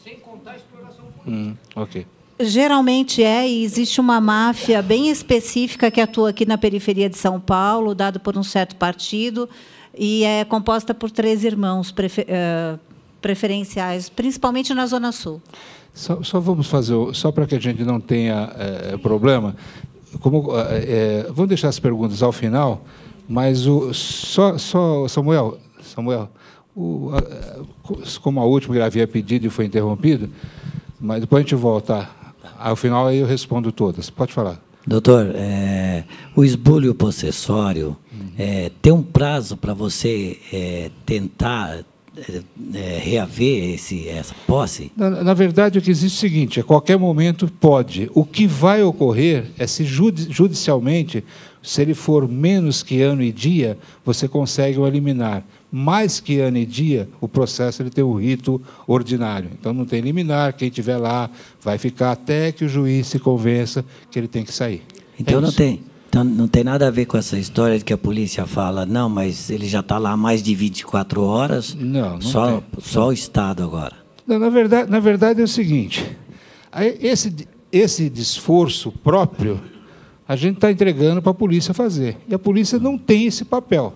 Sem contar a exploração política. Ok. Geralmente e existe uma máfia bem específica que atua aqui na periferia de São Paulo, dado por um certo partido, e é composta por 3 irmãos preferenciais, principalmente na Zona Sul. Só vamos fazer, só para que a gente não tenha problema, vamos deixar as perguntas ao final, mas Samuel, como a última que havia pedido e foi interrompido, mas depois a gente volta. Ao final, aí eu respondo todas. Pode falar. Doutor, o esbulho possessório tem um prazo para você tentar reaver essa posse? Na verdade, o que existe é o seguinte: a qualquer momento pode. O que vai ocorrer é se judicialmente, se ele for menos que ano e dia, você consegue o eliminar. Mais que ano e dia, o processo ele tem um rito ordinário. Então, não tem liminar, quem estiver lá vai ficar até que o juiz se convença que ele tem que sair. Então, não tem nada a ver com essa história de que a polícia fala, não, mas ele já está lá há mais de 24 horas, não só o Estado agora. Não, na verdade é o seguinte, esse esforço próprio, a gente está entregando para a polícia fazer. E a polícia não tem esse papel.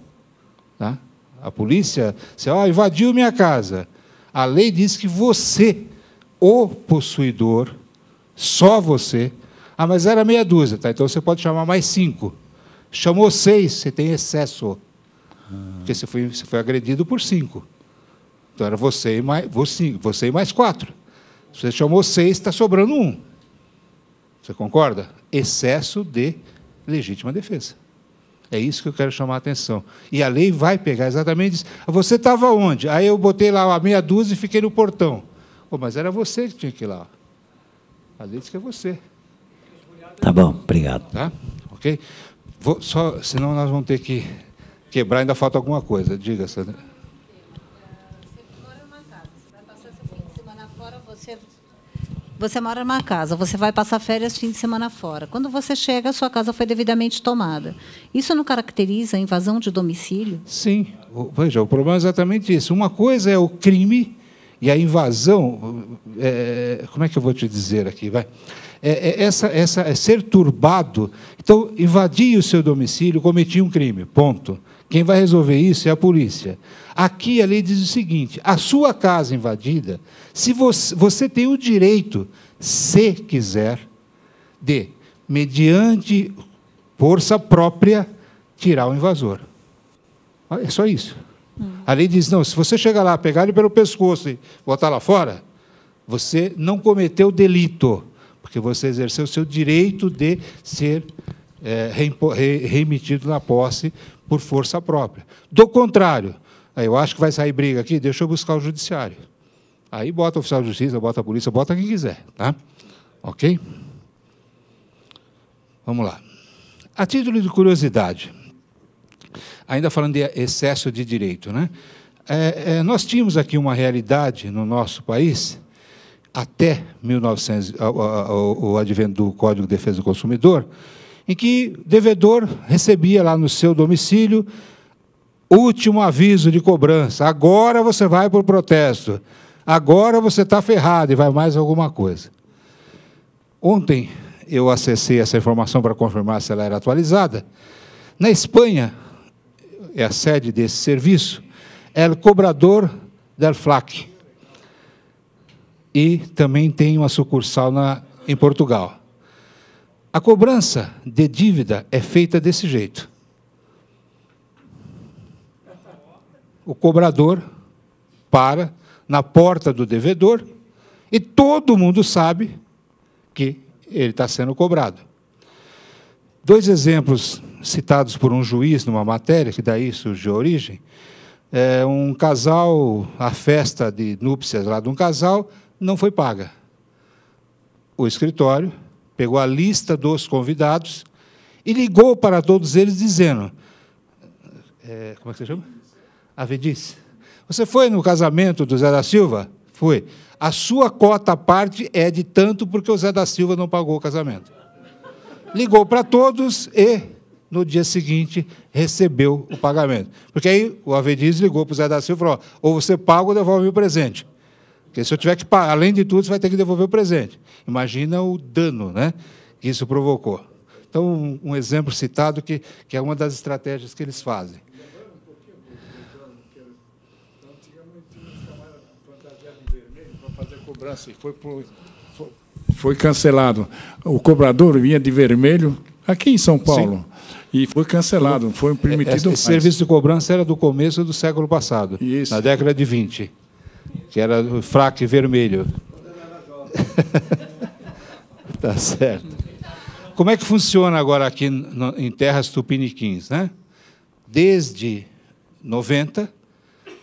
Tá? A polícia, você invadiu minha casa. A lei diz que você, o possuidor, só você, mas era meia dúzia, tá? Então você pode chamar mais 5. Chamou 6, você tem excesso. Porque você foi agredido por 5. Então era você e mais 4. Você chamou 6, está sobrando 1. Você concorda? Excesso de legítima defesa. É isso que eu quero chamar a atenção. E a lei vai pegar exatamente isso. Você estava onde? Aí eu botei lá a meia dúzia e fiquei no portão. Mas era você que tinha que ir lá. A lei diz que é você. Tá bom, obrigado. Tá? Ok? Senão nós vamos ter que quebrar, ainda falta alguma coisa. Diga, Sandra. Você mora numa casa, você vai passar seu fim de semana fora, você mora numa casa, você vai passar férias fim de semana fora. Quando você chega, a sua casa foi devidamente tomada. Isso não caracteriza a invasão de domicílio? Sim. Veja, o problema é exatamente isso. Uma coisa é o crime e a invasão... como é que eu vou te dizer aqui? Vai. É ser turbado. Então, invadi o seu domicílio, cometi um crime, ponto. Quem vai resolver isso é a polícia. Aqui a lei diz o seguinte: a sua casa invadida, se você tem o direito, se quiser, de, mediante força própria, tirar o invasor. É só isso. A lei diz, não, se você chegar lá, pegar ele pelo pescoço e botar lá fora, você não cometeu delito, porque você exerceu o seu direito de ser remetido na posse por força própria. Do contrário, aí eu acho que vai sair briga aqui, deixa eu buscar o judiciário. Aí bota o oficial de justiça, bota a polícia, bota quem quiser. Tá? Ok? Vamos lá. A título de curiosidade, ainda falando de excesso de direito, né? Nós tínhamos aqui uma realidade no nosso país, até 1900, o advento do Código de Defesa do Consumidor, em que o devedor recebia lá no seu domicílio último aviso de cobrança. Agora você vai para o protesto. Agora você está ferrado e vai mais alguma coisa. Ontem eu acessei essa informação para confirmar se ela era atualizada. Na Espanha, é a sede desse serviço, é o cobrador del FLAC. E também tem uma sucursal em Portugal. A cobrança de dívida é feita desse jeito. O cobrador para na porta do devedor e todo mundo sabe que ele está sendo cobrado. 2 exemplos citados por um juiz numa matéria, que daí surgiu a origem. Um casal, a festa de núpcias lá de um casal, não foi paga. O escritório pegou a lista dos convidados e ligou para todos eles dizendo, como é que você chama? Avedice. Você foi no casamento do Zé da Silva? Fui. A sua cota à parte é de tanto porque o Zé da Silva não pagou o casamento. Ligou para todos e, no dia seguinte, recebeu o pagamento. Porque aí o Avedice ligou para o Zé da Silva e falou, ou você paga ou devolve o presente. Porque se eu tiver que pagar, além de tudo, você vai ter que devolver o presente. Imagina o dano, né, que isso provocou. Então, um exemplo citado que é uma das estratégias que eles fazem. Foi cancelado. O cobrador vinha de vermelho aqui em São Paulo. Sim. E foi cancelado, foi permitido mais. Esse serviço de cobrança era do começo do século passado, isso. Na década de 20, que era o fraque vermelho. Tá certo. Como é que funciona agora aqui em terras tupiniquins, né? Desde 90,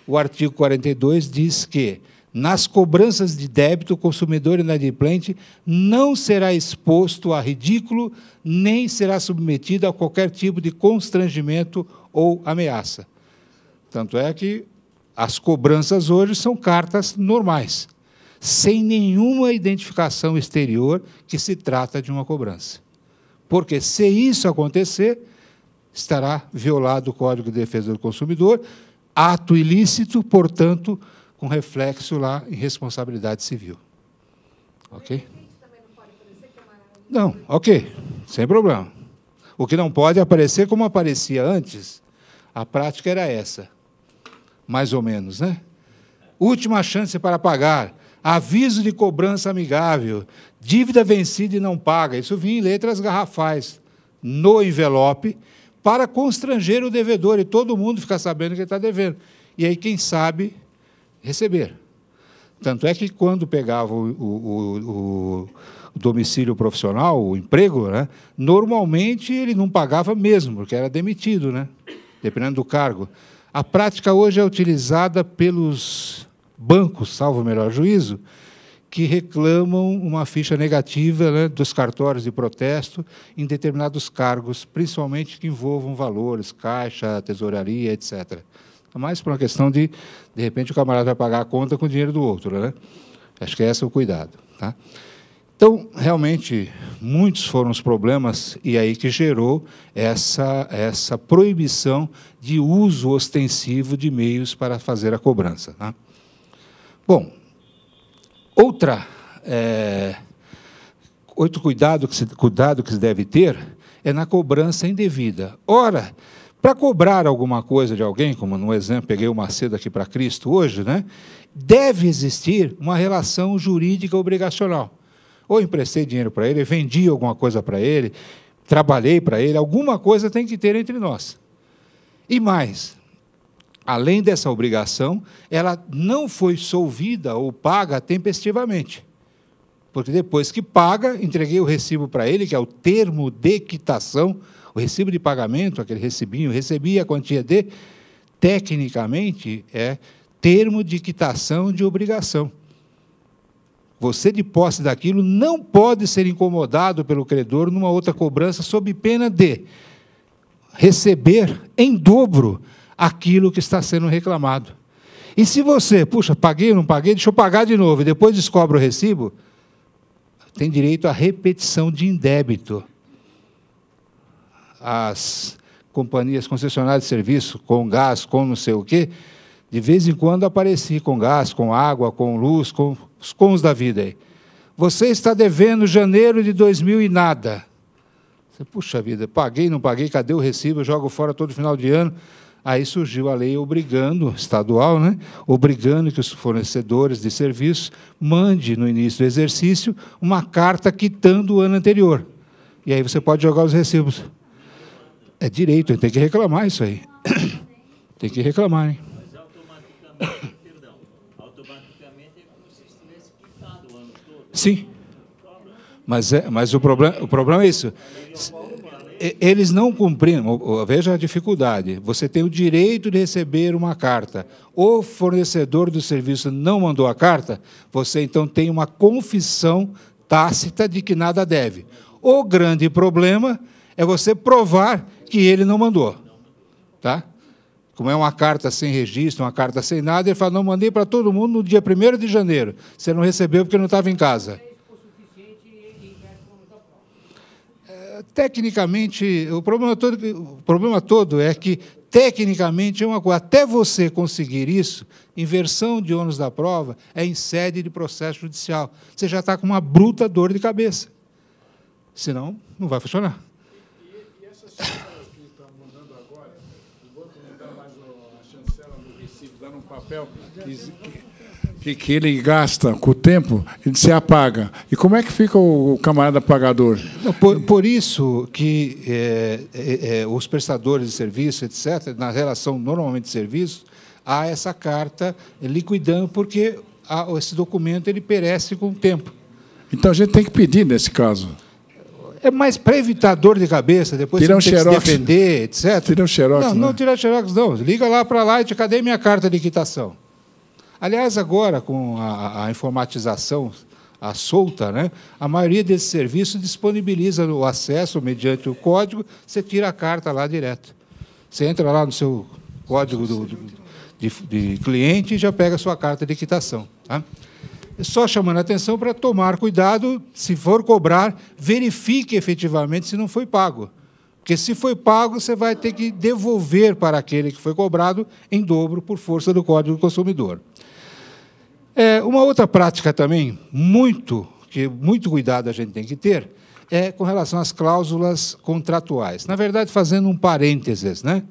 o artigo 42 diz que nas cobranças de débito, o consumidor inadimplente não será exposto a ridículo, nem será submetido a qualquer tipo de constrangimento ou ameaça. Tanto é que as cobranças hoje são cartas normais, sem nenhuma identificação exterior que se trata de uma cobrança. Porque, se isso acontecer, estará violado o Código de Defesa do Consumidor, ato ilícito, portanto, com reflexo lá em responsabilidade civil. Ok? Não, ok, sem problema. O que não pode aparecer como aparecia antes, a prática era essa, mais ou menos, né? Última chance para pagar, aviso de cobrança amigável, dívida vencida e não paga. Isso vinha em letras garrafais no envelope para constranger o devedor e todo mundo ficar sabendo que ele está devendo. E aí, quem sabe, receber. Tanto é que, quando pegava o domicílio profissional, o emprego, né, normalmente ele não pagava mesmo, porque era demitido, né, dependendo do cargo. A prática hoje é utilizada pelos bancos, salvo o melhor juízo, que reclamam uma ficha negativa, né, dos cartórios de protesto em determinados cargos, principalmente que envolvam valores, caixa, tesouraria, etc. Mais por uma questão de repente, o camarada vai pagar a conta com o dinheiro do outro, né? Acho que esse é o cuidado. Tá? Então, realmente, muitos foram os problemas, e aí que gerou essa proibição de uso ostensivo de meios para fazer a cobrança. Tá? Bom, outro cuidado que se deve ter é na cobrança indevida. Ora, para cobrar alguma coisa de alguém, como no exemplo, peguei o Macedo aqui para Cristo hoje, né, deve existir uma relação jurídica obrigacional. Ou emprestei dinheiro para ele, vendi alguma coisa para ele, trabalhei para ele, alguma coisa tem que ter entre nós. E mais, além dessa obrigação, ela não foi solvida ou paga tempestivamente. Porque depois que paga, entreguei o recibo para ele, que é o termo de quitação, o recibo de pagamento, aquele recibinho, recebi a quantia de, tecnicamente, é termo de quitação de obrigação. Você, de posse daquilo, não pode ser incomodado pelo credor numa outra cobrança, sob pena de receber em dobro aquilo que está sendo reclamado. E se você, puxa, paguei ou não paguei, deixa eu pagar de novo, e depois descobre o recibo, tem direito à repetição de indébito. As companhias concessionárias de serviço, com gás, com não sei o quê, de vez em quando apareci com gás, com água, com luz, com os cons da vida aí. Você está devendo janeiro de 2000 e nada. Você, puxa vida, paguei, não paguei, cadê o recibo? Eu jogo fora todo final de ano. Aí surgiu a lei obrigando, estadual, né? Obrigando que os fornecedores de serviços mandem, no início do exercício, uma carta quitando o ano anterior. E aí você pode jogar os recibos. É direito, tem que reclamar isso aí. Tem que reclamar, hein? Mas automaticamente, perdão, automaticamente é como se estivesse quitado o ano todo. Sim. Mas o problema é isso. Eles não cumpriram, veja a dificuldade. Você tem o direito de receber uma carta. O fornecedor do serviço não mandou a carta, você então tem uma confissão tácita de que nada deve. O grande problema é você provar que ele não mandou. Tá? Como é uma carta sem registro, uma carta sem nada, ele fala, não, mandei para todo mundo no dia 1º de janeiro. Você não recebeu porque não estava em casa. Tecnicamente, o problema todo é que tecnicamente é uma coisa. Até você conseguir isso, inversão de ônus da prova é em sede de processo judicial. Você já está com uma bruta dor de cabeça. Senão, não vai funcionar. E essas senhoras que estão mandando agora, o banco não dá mais a chancela no recibo, dá num papel que ele gasta com o tempo, ele se apaga. E como é que fica o camarada pagador? Não, por isso que os prestadores de serviço, etc., na relação normalmente de serviço, há essa carta liquidando, porque esse documento ele perece com o tempo. Então, a gente tem que pedir nesse caso. É mais para evitar dor de cabeça, depois tirar você tem que se defender, etc. Tirar o xerox, não tirar xerox, não. Liga lá para lá e te cadê minha carta de quitação? Aliás, agora, com a informatização solta, né, a maioria desses serviços disponibiliza o acesso mediante o código, você tira a carta lá direto. Você entra lá no seu código de cliente e já pega a sua carta de quitação. Tá? Só chamando a atenção para tomar cuidado, se for cobrar, verifique efetivamente se não foi pago. Porque, se foi pago, você vai ter que devolver para aquele que foi cobrado em dobro por força do Código do Consumidor. Uma outra prática também, muito cuidado a gente tem que ter, é com relação às cláusulas contratuais. Na verdade, fazendo um parênteses, né?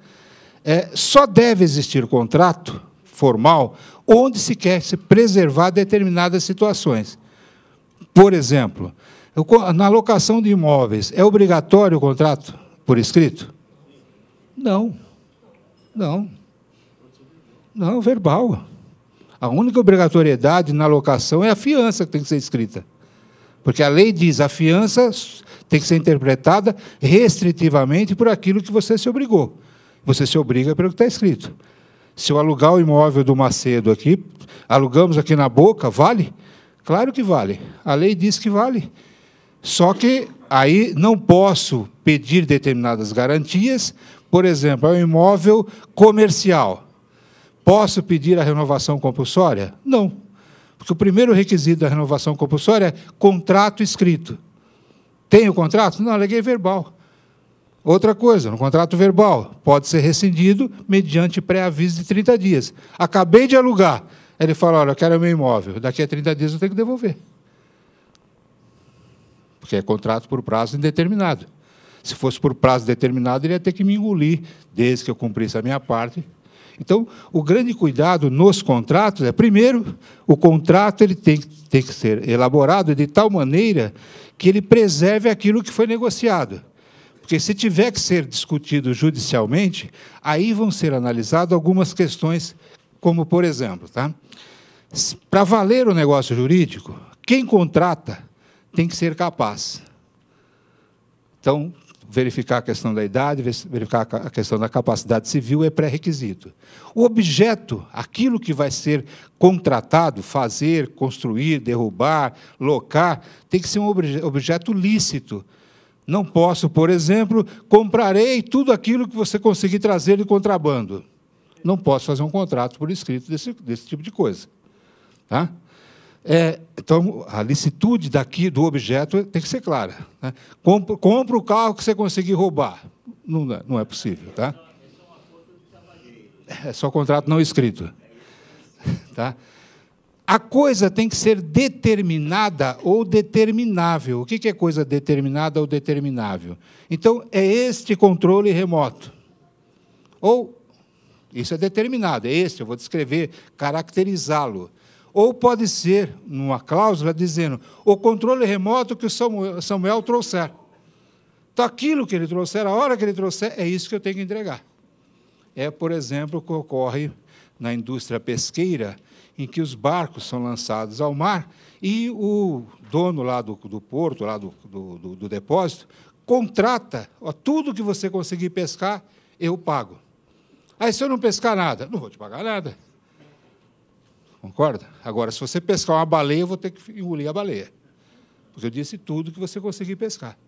Só deve existir contrato formal onde se quer se preservar determinadas situações. Por exemplo, na locação de imóveis, é obrigatório o contrato por escrito? Não. Não, verbal. A única obrigatoriedade na locação é a fiança que tem que ser escrita. Porque a lei diz que a fiança tem que ser interpretada restritivamente por aquilo que você se obrigou. Você se obriga pelo que está escrito. Se eu alugar o imóvel do Macedo aqui, alugamos aqui na Boca, vale? Claro que vale. A lei diz que vale. Só que aí não posso pedir determinadas garantias. Por exemplo, é um imóvel comercial. Posso pedir a renovação compulsória? Não. Porque o primeiro requisito da renovação compulsória é contrato escrito. Tem o contrato? Não, aleguei verbal. Outra coisa, no contrato verbal, pode ser rescindido mediante pré-aviso de 30 dias. Acabei de alugar. Ele fala, olha, eu quero meu imóvel. Daqui a 30 dias eu tenho que devolver. Porque é contrato por prazo indeterminado. Se fosse por prazo determinado, ele ia ter que me engolir, desde que eu cumprisse a minha parte. Então, o grande cuidado nos contratos é, primeiro, o contrato ele tem que ser elaborado de tal maneira que ele preserve aquilo que foi negociado. Porque, se tiver que ser discutido judicialmente, aí vão ser analisadas algumas questões, como, por exemplo, tá? Para valer o negócio jurídico, quem contrata tem que ser capaz. Então, verificar a questão da idade, verificar a questão da capacidade civil é pré-requisito. O objeto, aquilo que vai ser contratado, fazer, construir, derrubar, locar, tem que ser um objeto lícito. Não posso, por exemplo, comprarei tudo aquilo que você conseguir trazer de contrabando. Não posso fazer um contrato por escrito desse tipo de coisa. Tá? Então, a licitude do objeto tem que ser clara. Né? Compra o carro que você conseguir roubar. Não é possível. Tá? É só contrato não escrito. Tá? A coisa tem que ser determinada ou determinável. O que é coisa determinada ou determinável? Então, é este controle remoto. Ou, isso é determinado, é este, eu vou descrever, caracterizá-lo. Ou pode ser, numa cláusula, dizendo o controle remoto que o Samuel trouxer. Então, aquilo que ele trouxer, a hora que ele trouxer, é isso que eu tenho que entregar. Por exemplo, o que ocorre na indústria pesqueira, em que os barcos são lançados ao mar e o dono lá do porto, lá do depósito, contrata, tudo que você conseguir pescar, eu pago. Aí, se eu não pescar nada, não vou te pagar nada. Concorda? Agora, se você pescar uma baleia, eu vou ter que engolir a baleia. Porque eu disse tudo que você conseguir pescar.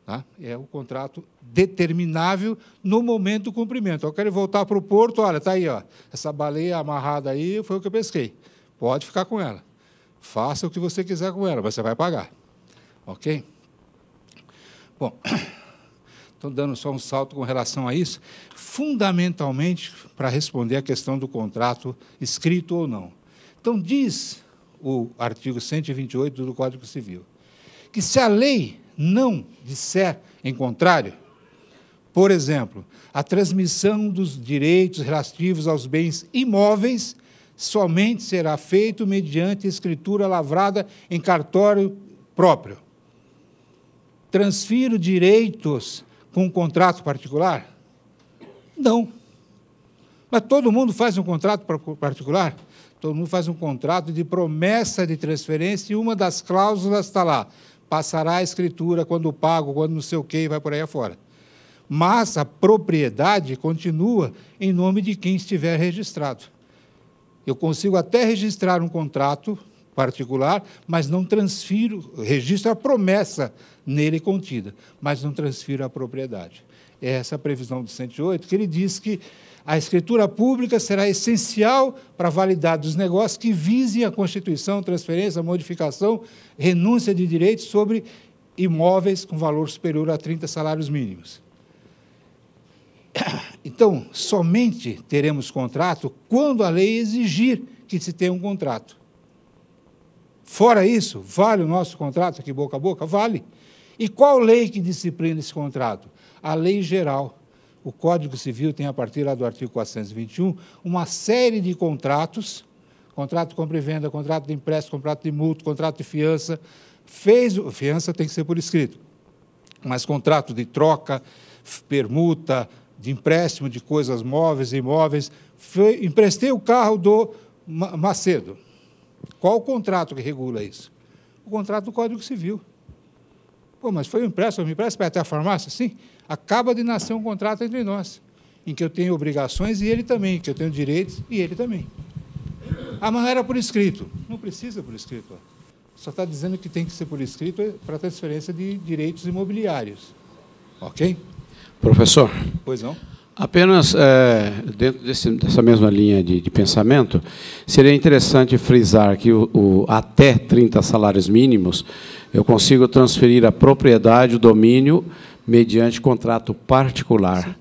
Tá? É o contrato determinável no momento do cumprimento. Eu quero voltar para o porto, olha, está aí, ó, essa baleia amarrada aí foi o que eu pesquei. Pode ficar com ela. Faça o que você quiser com ela, mas você vai pagar. Ok? Bom, Estou dando só um salto com relação a isso, fundamentalmente para responder à questão do contrato escrito ou não. Então, diz o artigo 128 do Código Civil, que se a lei não disser em contrário, por exemplo, a transmissão dos direitos relativos aos bens imóveis somente será feito mediante escritura lavrada em cartório próprio. Transfiro direitos com um contrato particular? Não. Mas todo mundo faz um contrato particular? Todo mundo faz um contrato de promessa de transferência e uma das cláusulas está lá. Passará a escritura quando pago, quando não sei o quê, e vai por aí afora. Mas a propriedade continua em nome de quem estiver registrado. Eu consigo até registrar um contrato particular, mas não transfiro, registro a promessa nele contida, mas não transfiro a propriedade. É essa a previsão do 108, que ele diz que a escritura pública será essencial para a validade dos negócios que visem a constituição, transferência, modificação, renúncia de direitos sobre imóveis com valor superior a 30 salários mínimos. Então, somente teremos contrato quando a lei exigir que se tenha um contrato. Fora isso, vale o nosso contrato aqui boca a boca? Vale. E qual lei que disciplina esse contrato? A lei geral. O Código Civil tem, a partir lá do artigo 421, uma série de contratos, contrato de compra e venda, contrato de empréstimo, contrato de mútuo, contrato de fiança. Fiança tem que ser por escrito, mas contrato de troca, permuta, de empréstimo de coisas móveis e imóveis. Emprestei o carro do Macedo. Qual o contrato que regula isso? O contrato do Código Civil. Pô, mas foi um empréstimo, me empresta para ir até a farmácia? Sim. Acaba de nascer um contrato entre nós, em que eu tenho obrigações e ele também, que eu tenho direitos e ele também. Ah, mas não era por escrito. Não precisa por escrito. Só está dizendo que tem que ser por escrito para transferência de direitos imobiliários. Ok? Professor. Pois não? Apenas dentro dessa mesma linha de pensamento, seria interessante frisar que até 30 salários mínimos eu consigo transferir a propriedade, o domínio, mediante contrato particular.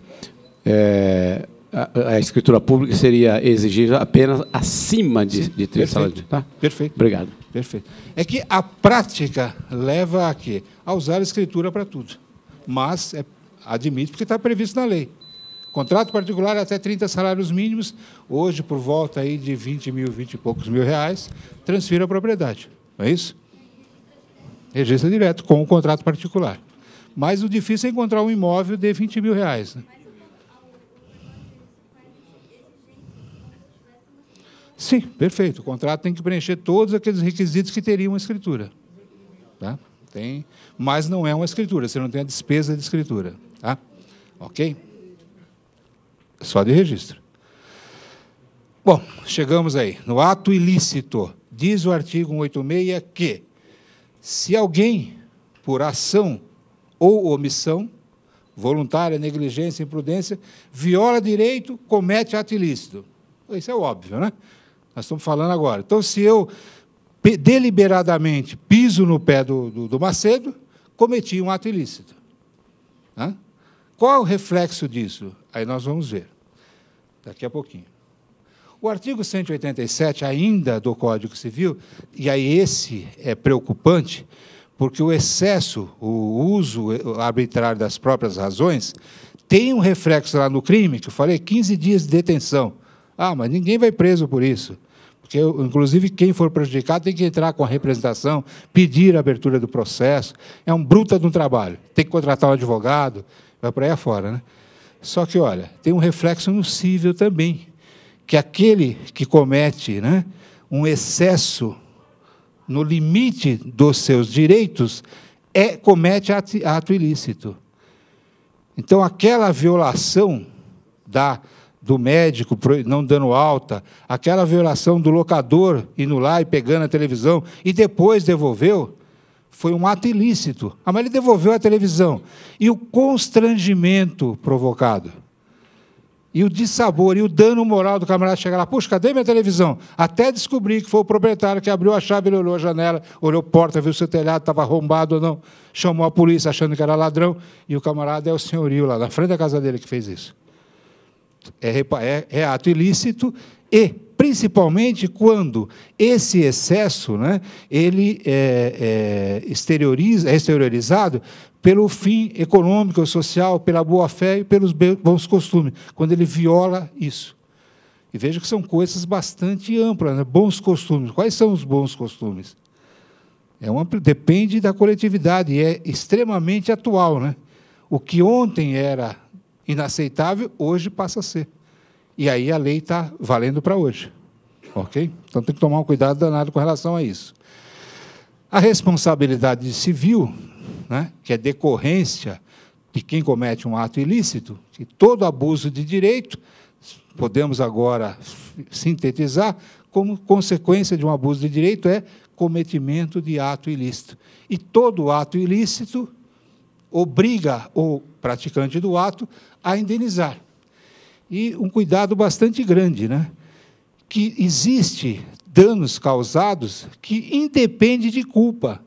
A escritura pública seria exigível apenas acima de 30 salários mínimos. Tá? Perfeito. Obrigado. Perfeito. É que a prática leva a quê? A usar a escritura para tudo. Mas admite porque está previsto na lei. Contrato particular até 30 salários mínimos, hoje por volta aí de 20 e poucos mil reais, transfira a propriedade. Não é isso? Registra direto com o contrato particular. Mas o difícil é encontrar um imóvel de 20 mil reais. Né? Sim, perfeito. O contrato tem que preencher todos aqueles requisitos que teriam uma escritura. Tá? Mas não é uma escritura, você não tem a despesa de escritura. Tá? Ok? Só de registro. Bom, chegamos aí. No ato ilícito, diz o artigo 186 que, se alguém, por ação ou omissão, voluntária, negligência, imprudência, viola direito, comete ato ilícito. Isso é óbvio, né? Nós estamos falando agora. Então, se eu deliberadamente piso no pé do Macedo, cometi um ato ilícito. Hã? Qual é o reflexo disso? Aí nós vamos ver, daqui a pouquinho. O artigo 187, ainda do Código Civil, e aí esse é preocupante, porque o excesso, o uso arbitrário das próprias razões, tem um reflexo lá no crime, que eu falei, 15 dias de detenção. Ah, mas ninguém vai preso por isso. Porque, inclusive, quem for prejudicado tem que entrar com a representação, pedir a abertura do processo. É um bruta de um trabalho. Tem que contratar um advogado, vai por aí afora, né? Só que, olha, tem um reflexo no cível também, que aquele que comete, né, um excesso no limite dos seus direitos comete ato ilícito. Então, aquela violação do médico não dando alta, aquela violação do locador indo lá e pegando a televisão e depois devolveu, foi um ato ilícito. Ah, mas ele devolveu a televisão. E o constrangimento provocado? E o dissabor e o dano moral do camarada chegar lá, puxa, cadê minha televisão? Até descobrir que foi o proprietário que abriu a chave, ele olhou a janela, olhou a porta, viu se o telhado estava arrombado ou não, chamou a polícia achando que era ladrão, e o camarada é o senhorio lá, na frente da casa dele que fez isso. É ato ilícito, e principalmente quando esse excesso, né, ele é exteriorizado pelo fim econômico, social, pela boa-fé e pelos bons costumes, quando ele viola isso. E veja que são coisas bastante amplas, né? Bons costumes. Quais são os bons costumes? Depende da coletividade, e é extremamente atual, né? O que ontem era inaceitável, hoje passa a ser. E aí a lei está valendo para hoje. Ok? Então tem que tomar um cuidado danado com relação a isso. A responsabilidade civil, né, que é decorrência de quem comete um ato ilícito, que todo abuso de direito, podemos agora sintetizar, como consequência de um abuso de direito é cometimento de ato ilícito. E todo ato ilícito obriga o praticante do ato a indenizar. E um cuidado bastante grande, né? Que existe danos causados que independem de culpa.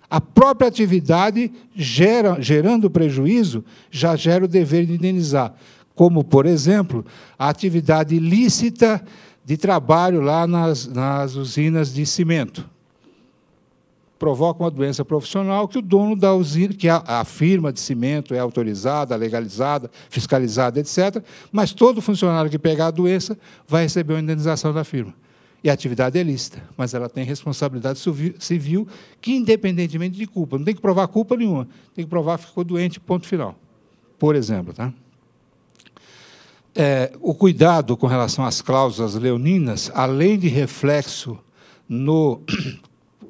A própria atividade, gerando prejuízo, já gera o dever de indenizar. Como, por exemplo, a atividade ilícita de trabalho lá nas usinas de cimento. Provoca uma doença profissional que o dono da usina, que a firma de cimento é autorizada, legalizada, fiscalizada, etc., mas todo funcionário que pegar a doença vai receber uma indenização da firma. E a atividade é lícita, mas ela tem responsabilidade civil que, independentemente de culpa, não tem que provar culpa nenhuma, tem que provar que ficou doente, ponto final. Por exemplo. Tá? O cuidado com relação às cláusulas leoninas, além de reflexo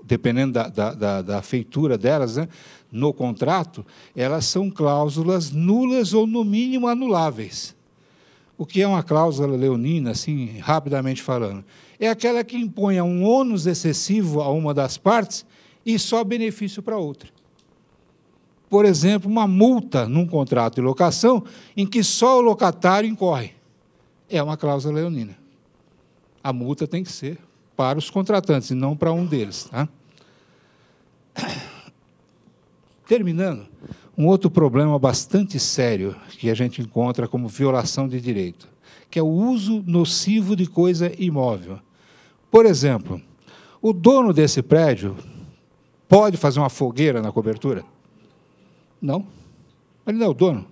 dependendo da feitura delas, né, no contrato, elas são cláusulas nulas ou, no mínimo, anuláveis. O que é uma cláusula leonina, assim, rapidamente falando? É aquela que impõe um ônus excessivo a uma das partes e só benefício para a outra. Por exemplo, uma multa num contrato de locação em que só o locatário incorre. É uma cláusula leonina. A multa tem que ser para os contratantes, e não para um deles. Tá? Terminando, um outro problema bastante sério que a gente encontra como violação de direito, que é o uso nocivo de coisa imóvel. Por exemplo, o dono desse prédio pode fazer uma fogueira na cobertura? Não. Ele não é o dono.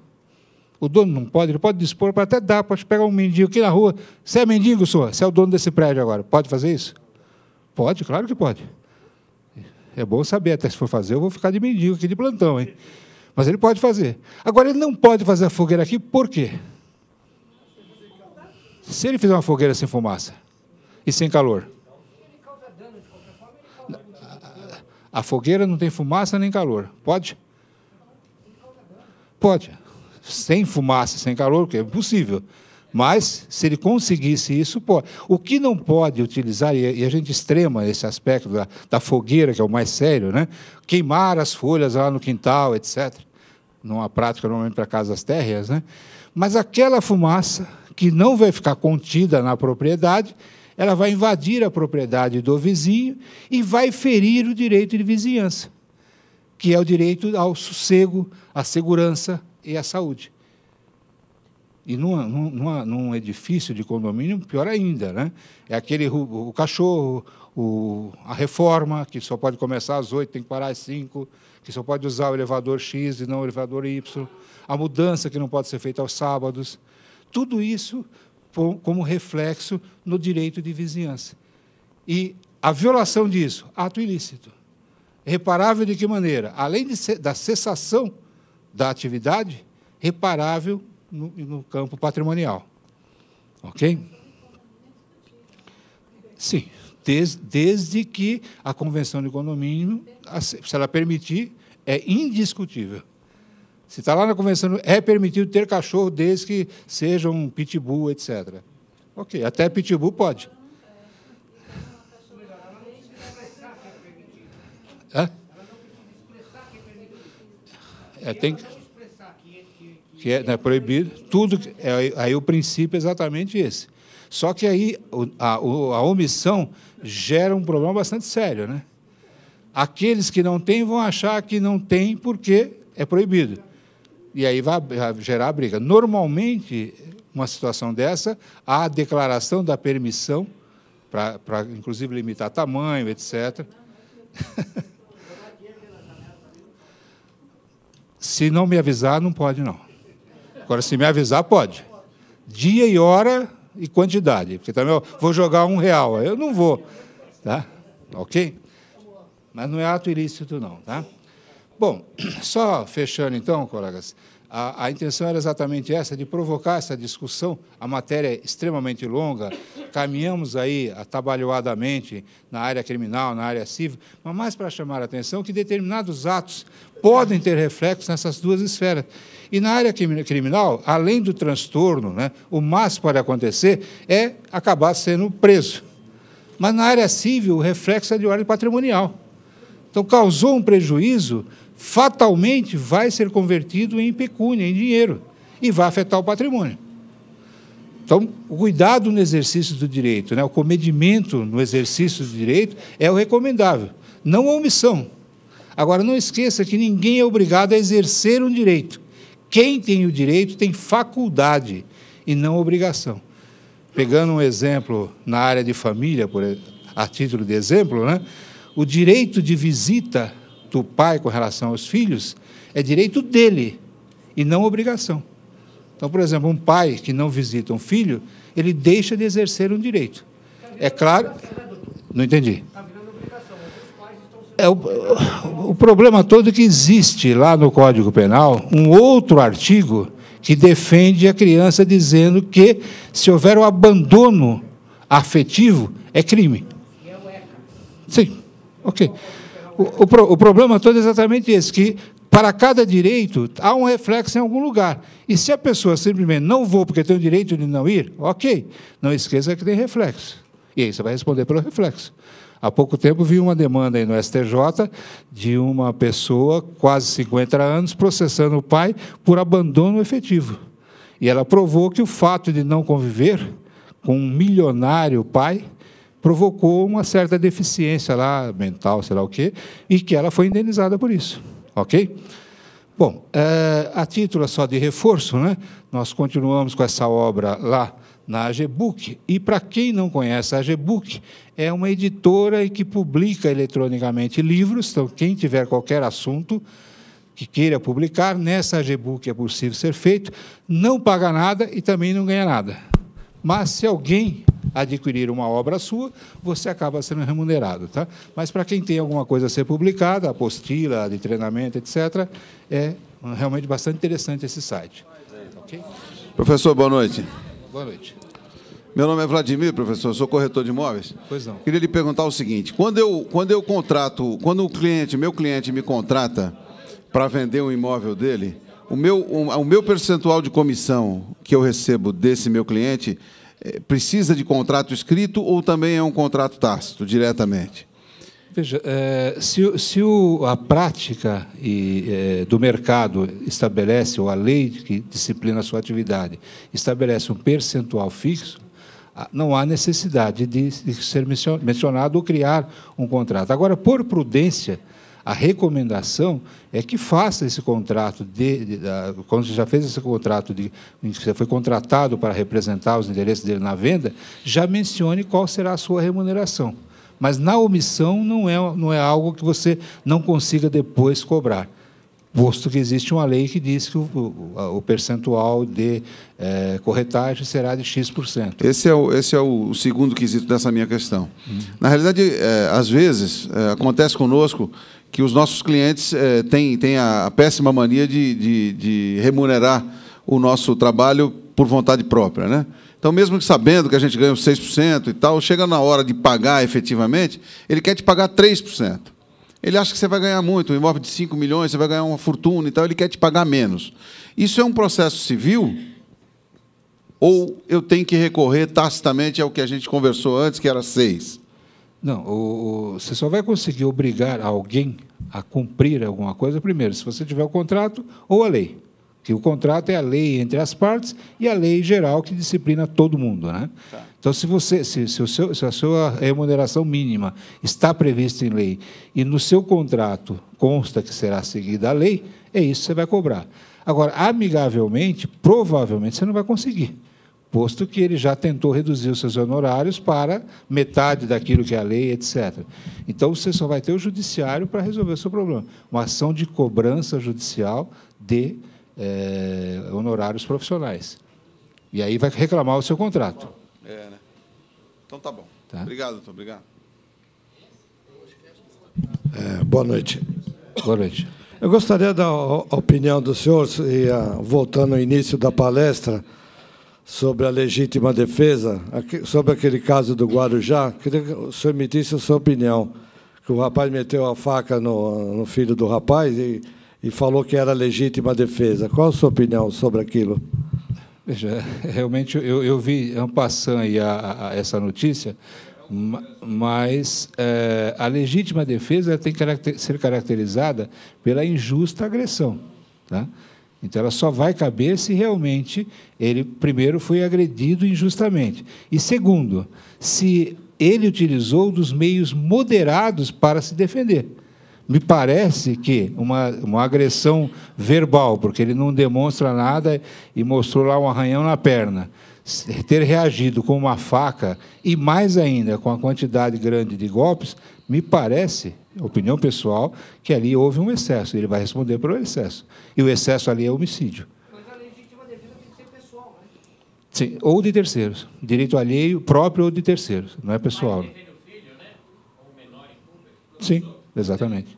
O dono não pode, ele pode dispor, até dar, pode pegar um mendigo aqui na rua. Você é mendigo, senhor? Você é o dono desse prédio agora. Pode fazer isso? Pode, claro que pode. É bom saber, até se for fazer, eu vou ficar de mendigo aqui de plantão, hein? Mas ele pode fazer. Agora, ele não pode fazer a fogueira aqui, por quê? Se ele fizer uma fogueira sem fumaça e sem calor. A fogueira não tem fumaça nem calor. Pode? Pode. Sem fumaça, sem calor, porque é impossível. Mas, se ele conseguisse isso, pode. O que não pode utilizar, e a gente extrema esse aspecto da fogueira, que é o mais sério, né? Queimar as folhas lá no quintal, etc. Numa prática, normalmente, para casas térreas, né? Mas aquela fumaça, que não vai ficar contida na propriedade, ela vai invadir a propriedade do vizinho e vai ferir o direito de vizinhança, que é o direito ao sossego, à segurança e à saúde. E num edifício de condomínio, pior ainda, né? É aquele o cachorro, a reforma, que só pode começar às 8, tem que parar às 5, que só pode usar o elevador X e não o elevador Y, a mudança que não pode ser feita aos sábados. Tudo isso como reflexo no direito de vizinhança. E a violação disso, ato ilícito. Reparável de que maneira? Além da cessação da atividade, reparável no campo patrimonial. Ok? Sim, desde que a convenção de condomínio, se ela permitir, é indiscutível. Se está lá na convenção, é permitido ter cachorro desde que seja um pitbull, etc. Ok, até pitbull pode. Tem que... que é, não é proibido, tudo, aí o princípio é exatamente esse. Só que aí a omissão gera um problema bastante sério, né? Aqueles que não têm vão achar que não tem porque é proibido. E aí vai gerar briga. Normalmente, uma situação dessa, há a declaração da permissão, para inclusive limitar tamanho, etc. Se não me avisar, não pode, não. Agora, se me avisar, pode. Dia e hora e quantidade. Porque também eu vou jogar R$1, eu não vou. Tá? Ok? Mas não é ato ilícito, não. Tá? Bom, só fechando, então, colegas, a intenção era exatamente essa, de provocar essa discussão. A matéria é extremamente longa, caminhamos aí atabalhoadamente na área criminal, na área civil, mas mais para chamar a atenção que determinados atos podem ter reflexos nessas duas esferas. E na área criminal, além do transtorno, né, o máximo que pode acontecer é acabar sendo preso. Mas na área civil, o reflexo é de ordem patrimonial. Então, causou um prejuízo, fatalmente vai ser convertido em pecúnia, em dinheiro, e vai afetar o patrimônio. Então, o cuidado no exercício do direito, né, o comedimento no exercício do direito é o recomendável, não a omissão. Agora, não esqueça que ninguém é obrigado a exercer um direito. Quem tem o direito tem faculdade e não obrigação. Pegando um exemplo na área de família, a título de exemplo, né, o direito de visita do pai com relação aos filhos é direito dele e não obrigação. Então, por exemplo, um pai que não visita um filho, ele deixa de exercer um direito. É claro... Não entendi. O problema todo é que existe lá no Código Penal um outro artigo que defende a criança dizendo que, se houver o abandono afetivo, é crime. Sim, ok. O problema todo é exatamente esse, que para cada direito há um reflexo em algum lugar. E se a pessoa simplesmente não vou porque tem o direito de não ir, ok, não esqueça que tem reflexo. E aí você vai responder pelo reflexo. Há pouco tempo vi uma demanda aí no STJ de uma pessoa, quase 50 anos, processando o pai por abandono efetivo. E ela provou que o fato de não conviver com um milionário pai provocou uma certa deficiência lá, mental, sei lá o quê, e que ela foi indenizada por isso. Ok? Bom, a título só de reforço, né, nós continuamos com essa obra lá na AGBook, e para quem não conhece a AGBook, é uma editora que publica eletronicamente livros, então quem tiver qualquer assunto que queira publicar, nessa AGBook é possível ser feito, não paga nada e também não ganha nada. Mas se alguém adquirir uma obra sua, você acaba sendo remunerado. Tá? Mas para quem tem alguma coisa a ser publicada, apostila, de treinamento, etc., é realmente bastante interessante esse site. Okay? Professor, boa noite. Boa noite. Meu nome é Vladimir, professor, eu sou corretor de imóveis. Pois não. Queria lhe perguntar o seguinte, quando o meu cliente me contrata para vender um imóvel dele, o meu percentual de comissão que eu recebo desse meu cliente precisa de contrato escrito ou também é um contrato tácito, diretamente? Veja, se a prática do mercado estabelece, ou a lei que disciplina a sua atividade, estabelece um percentual fixo, não há necessidade de ser mencionado ou criar um contrato. Agora, por prudência, a recomendação é que faça esse contrato, quando você já fez esse contrato, em que você foi contratado para representar os interesses dele na venda, já mencione qual será a sua remuneração. Mas, na omissão, não é algo que você não consiga depois cobrar, posto que existe uma lei que diz que o percentual de corretagem será de X%. Esse é o segundo quesito dessa minha questão. Na realidade, às vezes, acontece conosco que os nossos clientes têm a péssima mania de remunerar o nosso trabalho por vontade própria, né? Então, mesmo que sabendo que a gente ganha 6% e tal, chega na hora de pagar efetivamente, ele quer te pagar 3%. Ele acha que você vai ganhar muito, um imóvel de 5 milhões, você vai ganhar uma fortuna e tal, ele quer te pagar menos. Isso é um processo civil? Ou eu tenho que recorrer tacitamente ao que a gente conversou antes, que era 6%? Não, você só vai conseguir obrigar alguém a cumprir alguma coisa, primeiro, se você tiver o contrato ou a lei. Que o contrato é a lei entre as partes e a lei geral que disciplina todo mundo, né? Tá. Então, se a sua remuneração mínima está prevista em lei e no seu contrato consta que será seguida a lei, é isso que você vai cobrar. Agora, amigavelmente, provavelmente você não vai conseguir, posto que ele já tentou reduzir os seus honorários para metade daquilo que é a lei, etc. Então, você só vai ter o judiciário para resolver o seu problema. Uma ação de cobrança judicial de honorários profissionais. E aí vai reclamar o seu contrato. Né? Então, tá bom. Tá. Obrigado, doutor. Obrigado. Boa noite. Boa noite. Eu gostaria da opinião do senhor, voltando ao início da palestra, sobre a legítima defesa, sobre aquele caso do Guarujá. Queria que o senhor emitisse a sua opinião, que o rapaz meteu a faca no filho do rapaz e falou que era legítima defesa. Qual a sua opinião sobre aquilo? Veja, realmente eu vi en passant aí essa notícia, mas a legítima defesa tem que ser caracterizada pela injusta agressão, tá? Então, ela só vai caber se realmente ele, primeiro, foi agredido injustamente. E, segundo, se ele utilizou dos meios moderados para se defender. Me parece que uma agressão verbal, porque ele não demonstra nada e mostrou lá um arranhão na perna, ter reagido com uma faca e, mais ainda, com a quantidade grande de golpes, me parece, opinião pessoal, que ali houve um excesso. Ele vai responder pelo excesso. E o excesso ali é homicídio. Mas a legítima defesa tem que ser pessoal, né? Sim, ou de terceiros. Direito alheio, próprio ou de terceiros. Não é pessoal. Mas defende o filho, né? Ou o menor em fuga. Sim, exatamente.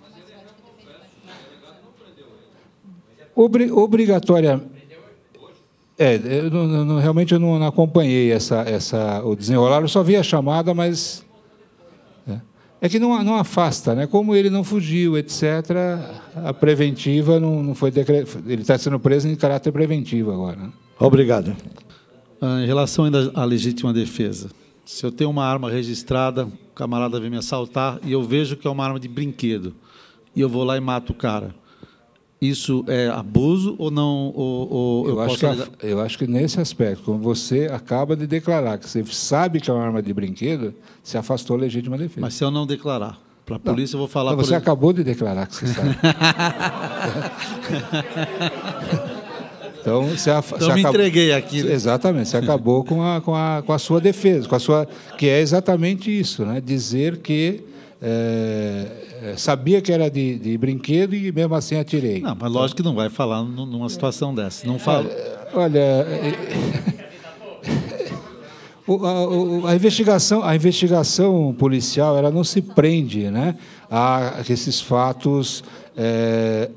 Obrigatoriamente. Realmente eu não acompanhei o desenrolar, eu só vi a chamada, mas é que não afasta, né? Como ele não fugiu, etc., a preventiva não foi ele está sendo preso em caráter preventivo agora. Né? Obrigado. Em relação ainda à legítima defesa, se eu tenho uma arma registrada, o camarada vem me assaltar e eu vejo que é uma arma de brinquedo e eu vou lá e mato o cara. Isso é abuso ou não? Eu acho que nesse aspecto, como você acaba de declarar que você sabe que é uma arma de brinquedo, se afastou a legítima defesa. Mas se eu não declarar, para a polícia eu vou falar... Não, você acabou de declarar que você sabe. Então, então me entreguei aqui. Né? Exatamente, você acabou com a sua defesa, que é exatamente isso, né? Dizer que sabia que era de brinquedo e mesmo assim atirei. Não, mas lógico que não vai falar numa situação dessa. Não fala. Olha, a investigação policial ela não se prende, né, a esses fatos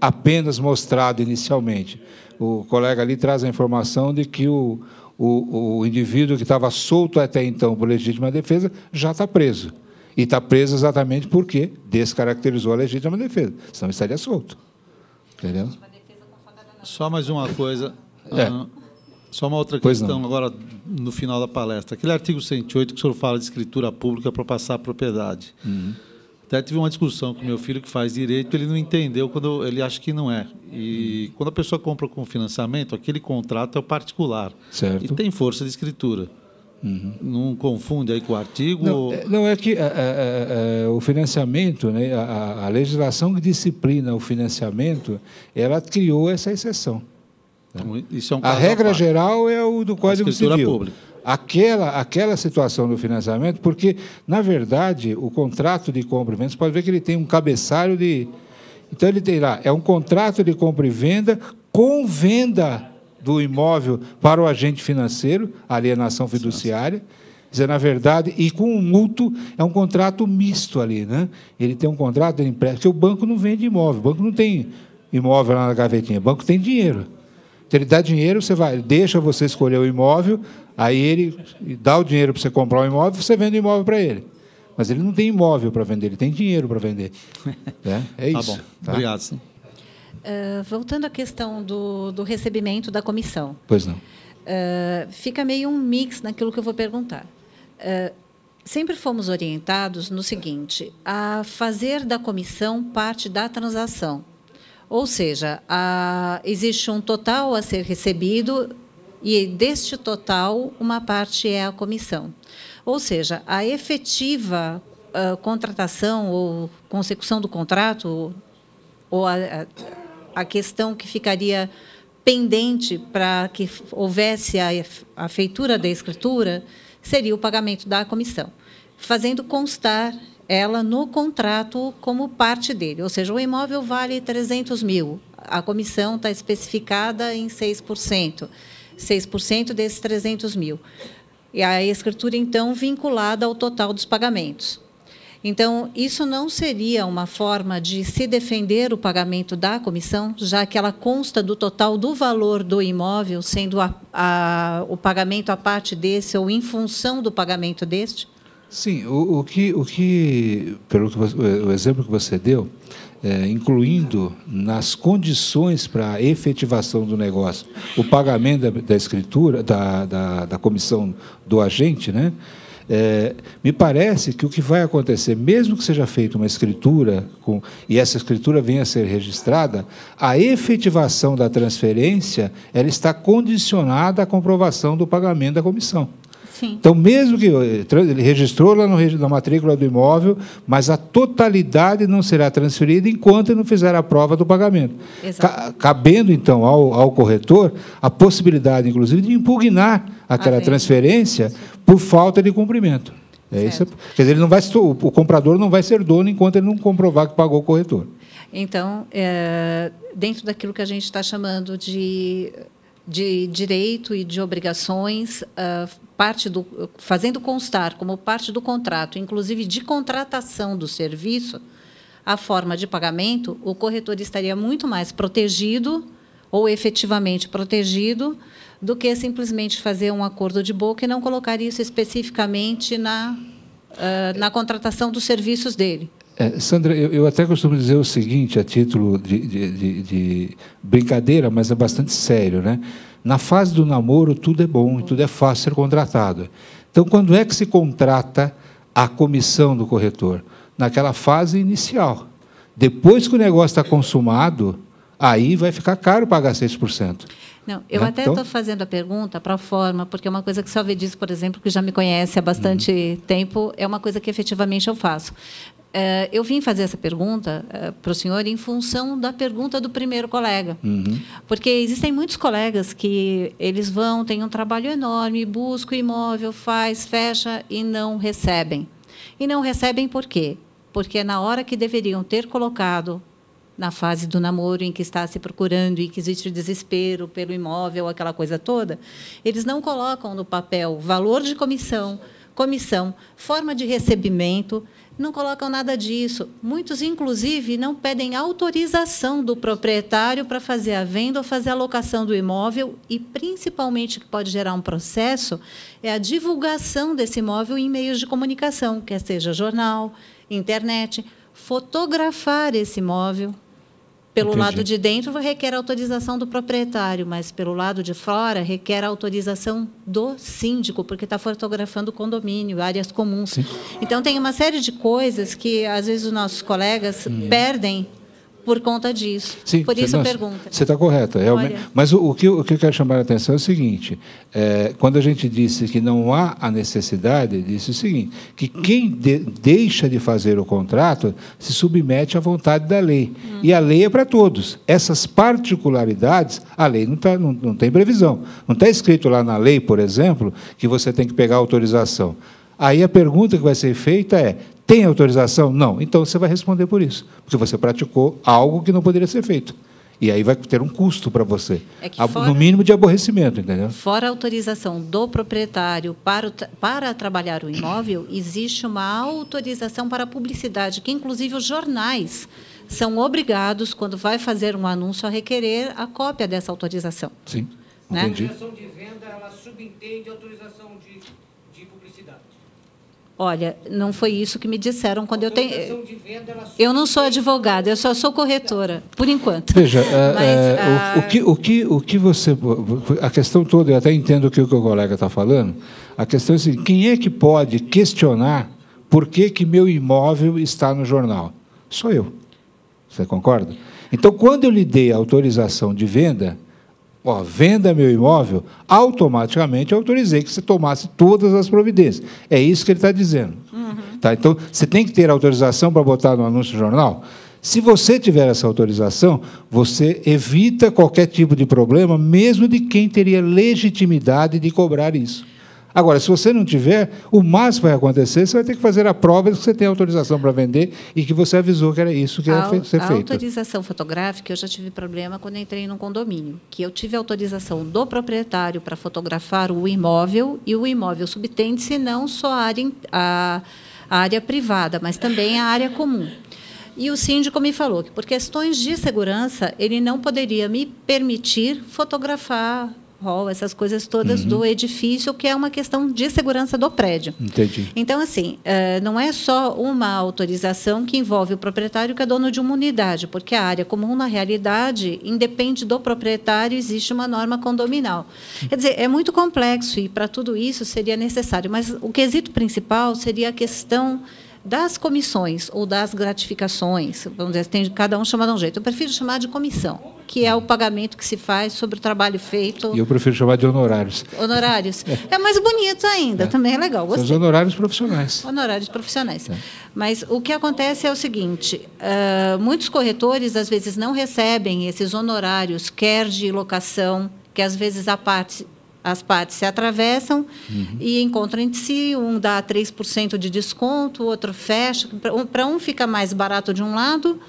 apenas mostrados inicialmente. O colega ali traz a informação de que o indivíduo que estava solto até então por legítima defesa já está preso. E está preso exatamente porque descaracterizou a legítima defesa. Senão estaria solto. Entendeu? Só mais uma coisa. Só uma outra questão agora no final da palestra. Aquele artigo 108 que o senhor fala de escritura pública para passar a propriedade. Uhum. Até tive uma discussão com meu filho que faz direito, ele não entendeu quando ele acha que não é. E quando a pessoa compra com financiamento, aquele contrato é o particular. Certo. E tem força de escritura. Uhum. Não confunde aí com o artigo? Não, é que o financiamento, né, a legislação que disciplina o financiamento, ela criou essa exceção. Né? Isso é um a regra geral é o do Código Civil. Pública. Aquela situação do financiamento, porque, na verdade, o contrato de compra e venda, você pode ver que ele tem um cabeçalho de... Então, ele tem lá, é um contrato de compra e venda com venda do imóvel para o agente financeiro, alienação fiduciária, dizer, na verdade, e com um mútuo, é um contrato misto ali, né? Ele tem um contrato de empréstimo, porque o banco não vende imóvel, o banco não tem imóvel lá na gavetinha, o banco tem dinheiro. Então, ele dá dinheiro, deixa você escolher o imóvel, aí ele dá o dinheiro para você comprar o imóvel, você vende o imóvel para ele. Mas ele não tem imóvel para vender, ele tem dinheiro para vender. É isso. Tá bom, obrigado. Sim. Voltando à questão do recebimento da comissão. Pois não. Fica meio um mix naquilo que eu vou perguntar. Sempre fomos orientados no seguinte, a fazer da comissão parte da transação. Ou seja, existe um total a ser recebido e, deste total, uma parte é a comissão. Ou seja, a efetiva contratação ou consecução do contrato, ou a questão que ficaria pendente para que houvesse a feitura da escritura, seria o pagamento da comissão, fazendo constar ela no contrato como parte dele. Ou seja, o imóvel vale 300 mil, a comissão está especificada em 6%, 6% desses 300 mil. E a escritura, então, vinculada ao total dos pagamentos. Então, isso não seria uma forma de se defender o pagamento da comissão, já que ela consta do total do valor do imóvel, sendo o pagamento a parte desse ou em função do pagamento deste? Sim, o exemplo que você deu, incluindo nas condições para a efetivação do negócio, o pagamento da escritura, da comissão do agente, né? Me parece que o que vai acontecer, mesmo que seja feita uma escritura, e essa escritura venha a ser registrada, a efetivação da transferência ela está condicionada à comprovação do pagamento da comissão. Sim. Então, mesmo que ele registrou lá na matrícula do imóvel, mas a totalidade não será transferida enquanto ele não fizer a prova do pagamento. Cabendo, então, ao corretor a possibilidade, inclusive, de impugnar aquela transferência por falta de cumprimento. Isso, quer dizer, o comprador não vai ser dono enquanto ele não comprovar que pagou o corretor. Então, dentro daquilo que a gente está chamando de direito e de obrigações, fazendo constar como parte do contrato, inclusive de contratação do serviço, a forma de pagamento, o corretor estaria muito mais protegido ou efetivamente protegido do que simplesmente fazer um acordo de boca e não colocar isso especificamente na contratação dos serviços dele. Sandra, eu até costumo dizer o seguinte, a título de brincadeira, mas é bastante sério, né? Na fase do namoro, tudo é bom e tudo é fácil ser contratado. Então, quando é que se contrata a comissão do corretor? Naquela fase inicial. Depois que o negócio está consumado, aí vai ficar caro pagar 6%. Não, eu até estou fazendo a pergunta para a forma, porque é uma coisa que o Salvediz, por exemplo, que já me conhece há bastante tempo, é uma coisa que efetivamente eu faço. Eu vim fazer essa pergunta para o senhor em função da pergunta do primeiro colega. Porque existem muitos colegas que eles têm um trabalho enorme, buscam o imóvel, fecha e não recebem. E não recebem por quê? Porque na hora que deveriam ter colocado, na fase do namoro em que está se procurando e que existe desespero pelo imóvel, aquela coisa toda, eles não colocam no papel valor de comissão, forma de recebimento, não colocam nada disso. Muitos, inclusive, não pedem autorização do proprietário para fazer a venda ou fazer a locação do imóvel e, principalmente, o que pode gerar um processo é a divulgação desse imóvel em meios de comunicação, quer seja jornal, internet, fotografar esse imóvel. Pelo lado de dentro, requer autorização do proprietário, mas, pelo lado de fora, requer autorização do síndico, porque está fotografando o condomínio, áreas comuns. Sim. Então, tem uma série de coisas que, às vezes, os nossos colegas perdem por conta disso. Sim, por isso, pergunta. Você está correta, realmente. Olha, mas o que eu quero chamar a atenção é o seguinte, quando a gente disse que não há a necessidade, disse o seguinte, que quem deixa de fazer o contrato se submete à vontade da lei. E a lei é para todos. Essas particularidades, a lei não tem previsão. Não está escrito lá na lei, por exemplo, que você tem que pegar autorização. Aí a pergunta que vai ser feita é, tem autorização? Não. Então, você vai responder por isso, porque você praticou algo que não poderia ser feito. E aí vai ter um custo para você, no mínimo de aborrecimento, entendeu? Fora a autorização do proprietário para trabalhar o imóvel, existe uma autorização para publicidade, que, inclusive, os jornais são obrigados, quando vai fazer um anúncio, a requerer a cópia dessa autorização. Sim, entendi. A autorização de venda, ela subentende a autorização de publicidade. Olha, não foi isso que me disseram quando eu tenho. Eu não sou advogada, eu só sou corretora, por enquanto. Veja, o que você. A questão toda, eu até entendo o que o colega está falando, a questão é assim: quem é que pode questionar por que meu imóvel está no jornal? Sou eu. Você concorda? Então, quando eu lhe dei a autorização de venda, venda meu imóvel, automaticamente eu autorizei que você tomasse todas as providências. É isso que ele está dizendo. Tá? Então, você tem que ter autorização para botar no anúncio do jornal. Se você tiver essa autorização, você evita qualquer tipo de problema, mesmo de quem teria legitimidade de cobrar isso. Agora, se você não tiver, o máximo que vai acontecer, você vai ter que fazer a prova de que você tem autorização para vender e que você avisou que era isso que ia ser feito. A autorização fotográfica, eu já tive problema quando entrei num condomínio, que eu tive autorização do proprietário para fotografar o imóvel, e o imóvel subtende-se não só a área privada, mas também a área comum. E o síndico me falou que, por questões de segurança, ele não poderia me permitir fotografar essas coisas todas do edifício, que é uma questão de segurança do prédio. Entendi. Então, assim, não é só uma autorização que envolve o proprietário, que é dono de uma unidade, porque a área comum, na realidade, independe do proprietário, existe uma norma condominal. Quer dizer, é muito complexo, e para tudo isso seria necessário, mas o quesito principal seria a questão das comissões ou das gratificações, vamos dizer, tem cada um chama de um jeito. Eu prefiro chamar de comissão, que é o pagamento que se faz sobre o trabalho feito. E eu prefiro chamar de honorários. Honorários. É mais bonito ainda, também é legal. São os honorários profissionais. Honorários profissionais. Mas o que acontece é o seguinte, muitos corretores, às vezes, não recebem esses honorários, quer de locação, que às vezes as partes se atravessam e encontram entre si, um dá 3% de desconto, o outro fecha. Para um fica mais barato de um lado,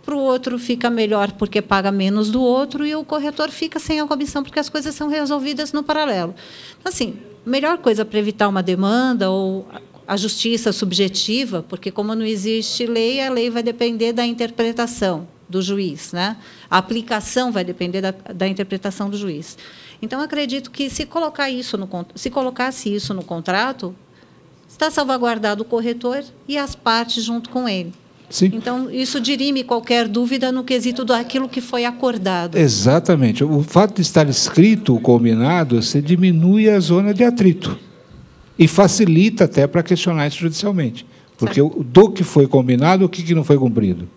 para o outro fica melhor porque paga menos do outro, e o corretor fica sem a comissão porque as coisas são resolvidas no paralelo. Então, assim, a melhor coisa para evitar uma demanda ou a justiça subjetiva, porque como não existe lei, a lei vai depender da interpretação do juiz, né? A aplicação vai depender da interpretação do juiz. Então, acredito que, se colocasse isso no contrato, está salvaguardado o corretor e as partes junto com ele. Sim. Então, isso dirime qualquer dúvida no quesito daquilo que foi acordado. Exatamente. O fato de estar escrito o combinado, você diminui a zona de atrito e facilita até para questionar isso judicialmente. Porque do que foi combinado, o que não foi cumprido.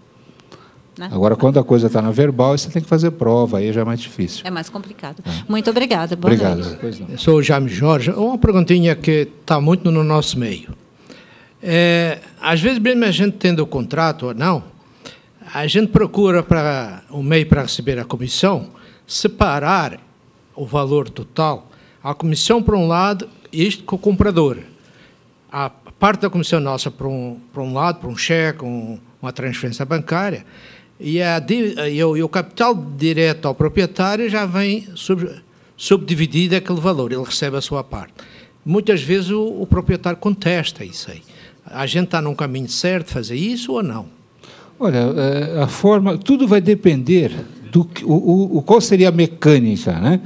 Né? Agora, quando a coisa está na verbal, você tem que fazer prova, aí já é mais difícil. É mais complicado. Muito obrigada. Boa Obrigado. noite. Eu sou o Jaime Jorge. Uma perguntinha que está muito no nosso meio. Às vezes, mesmo a gente tendo o contrato ou não, a gente procura para o meio para receber a comissão, separar o valor total, a comissão para um lado, isto com o comprador. A parte da comissão nossa para um lado, para um cheque, uma transferência bancária, e o capital direto ao proprietário já vem subdividido aquele valor, ele recebe a sua parte. Muitas vezes o proprietário contesta isso aí. A gente está num caminho certo de fazer isso ou não? Olha, a forma, tudo vai depender qual seria a mecânica, né?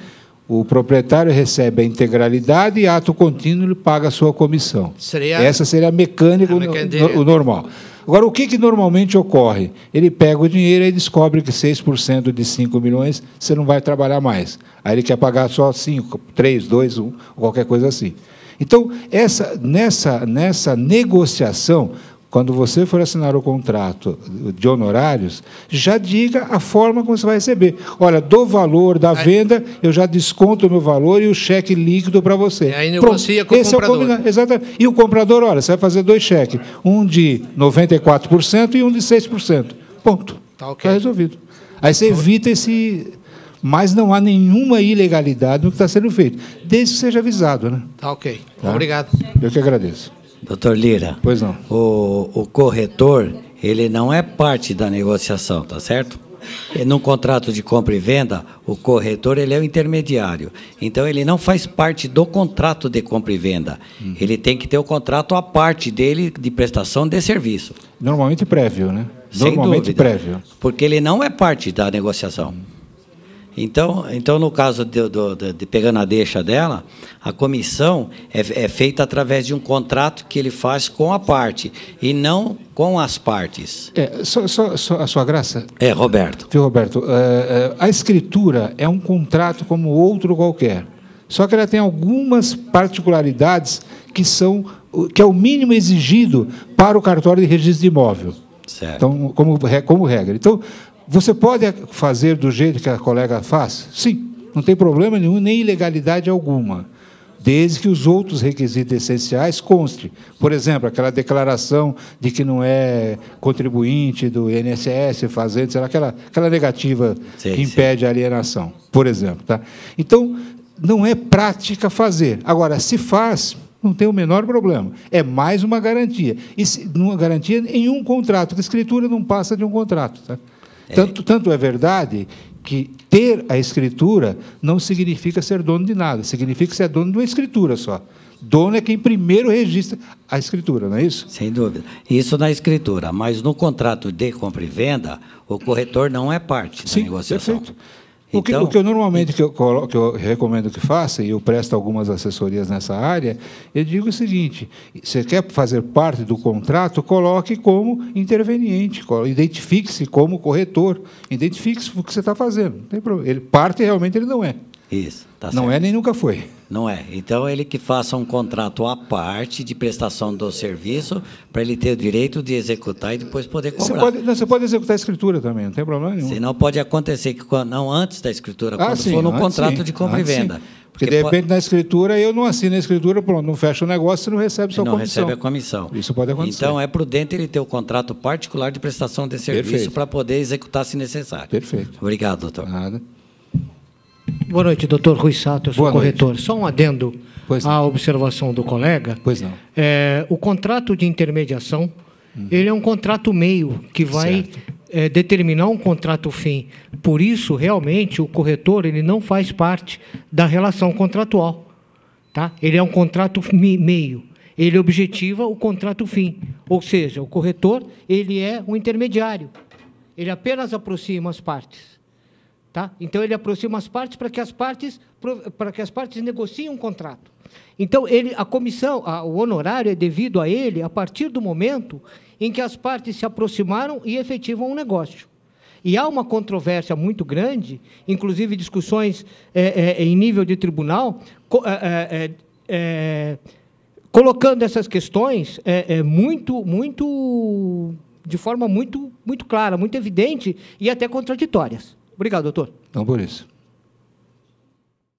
O proprietário recebe a integralidade e, ato contínuo, ele paga a sua comissão. Essa seria a mecânica, o normal. Agora, o que normalmente ocorre? Ele pega o dinheiro e descobre que 6% de 5 milhões você não vai trabalhar mais. Aí ele quer pagar só 5, 3, 2, 1, qualquer coisa assim. Então, nessa negociação, quando você for assinar o contrato de honorários, já diga a forma como você vai receber. Olha, do valor da venda, eu já desconto o meu valor e o cheque líquido para você. E aí negocia com o comprador. Exatamente. E o comprador, olha, você vai fazer 2 cheques, um de 94% e um de 6%. Ponto. Está resolvido. Aí você evita esse... Mas não há nenhuma ilegalidade no que está sendo feito, desde que seja avisado, né? Tá ok. Obrigado. Eu que agradeço. Doutor Lira, pois não. O corretor, ele não é parte da negociação, tá certo? E num contrato de compra e venda, o corretor ele é o intermediário. Então, ele não faz parte do contrato de compra e venda. Ele tem que ter o contrato à parte dele de prestação de serviço. Normalmente prévio, né? Sem Normalmente dúvida, prévio. porque ele não é parte da negociação. Então, no caso de pegando a deixa dela, a comissão é feita através de um contrato que ele faz com a parte e não com as partes. Só a sua graça? Roberto. Viu, Roberto? A escritura é um contrato como outro qualquer. Só que ela tem algumas particularidades que é o mínimo exigido para o cartório de registro de imóvel. Certo. Então, como regra. Então, Você pode fazer do jeito que a colega faz? Sim, não tem problema nenhum, nem ilegalidade alguma, desde que os outros requisitos essenciais constem. Por exemplo, aquela declaração de que não é contribuinte do INSS, fazendo, será aquela negativa que impede a alienação, por exemplo. Tá? Então, não é prática fazer. Agora, se faz, não tem o menor problema. É mais uma garantia. E uma garantia em um contrato, porque a escritura não passa de um contrato. Tá? Tanto é verdade que ter a escritura não significa ser dono de nada, significa ser dono de uma escritura só. Dono é quem primeiro registra a escritura, não é isso? Sem dúvida. Isso na escritura, mas no contrato de compra e venda, o corretor não é parte da negociação. Perfeito. O que eu normalmente que eu recomendo que faça, e eu presto algumas assessorias nessa área, eu digo o seguinte: você quer fazer parte do contrato, coloque como interveniente, identifique-se como corretor, identifique-se o que você está fazendo. Não tem problema. Ele parte realmente ele não é. Isso, tá certo. Não é nem nunca foi. Não é. Então, ele que faça um contrato à parte de prestação do serviço para ele ter o direito de executar e depois poder cobrar. Você pode executar a escritura também, não tem problema nenhum. Senão pode acontecer que, não antes da escritura, quando for no contrato de compra e venda. Sim. Porque, de repente, na escritura, eu não assino a escritura, pronto, não fecha o negócio, você não recebe sua comissão. Não recebe a comissão. Isso pode acontecer. Então, é prudente ele ter o contrato particular de prestação de serviço para poder executar se necessário. Perfeito. Obrigado, doutor. Nada. Boa noite, doutor Rui Sato, eu sou corretor. Só um adendo à observação do colega. Pois não. O contrato de intermediação, ele é um contrato meio que vai determinar um contrato fim. Por isso, realmente, o corretor ele não faz parte da relação contratual. Tá? Ele é um contrato meio. Ele objetiva o contrato fim. Ou seja, o corretor ele é um intermediário. Ele apenas aproxima as partes. Tá? Então, ele aproxima as partes para que as partes negociem um contrato. Então, a comissão, o honorário é devido a ele a partir do momento em que as partes se aproximaram e efetivam um negócio. E há uma controvérsia muito grande, inclusive discussões em nível de tribunal, colocando essas questões de forma muito clara, muito evidente e até contraditórias. Obrigado, doutor. Não por isso.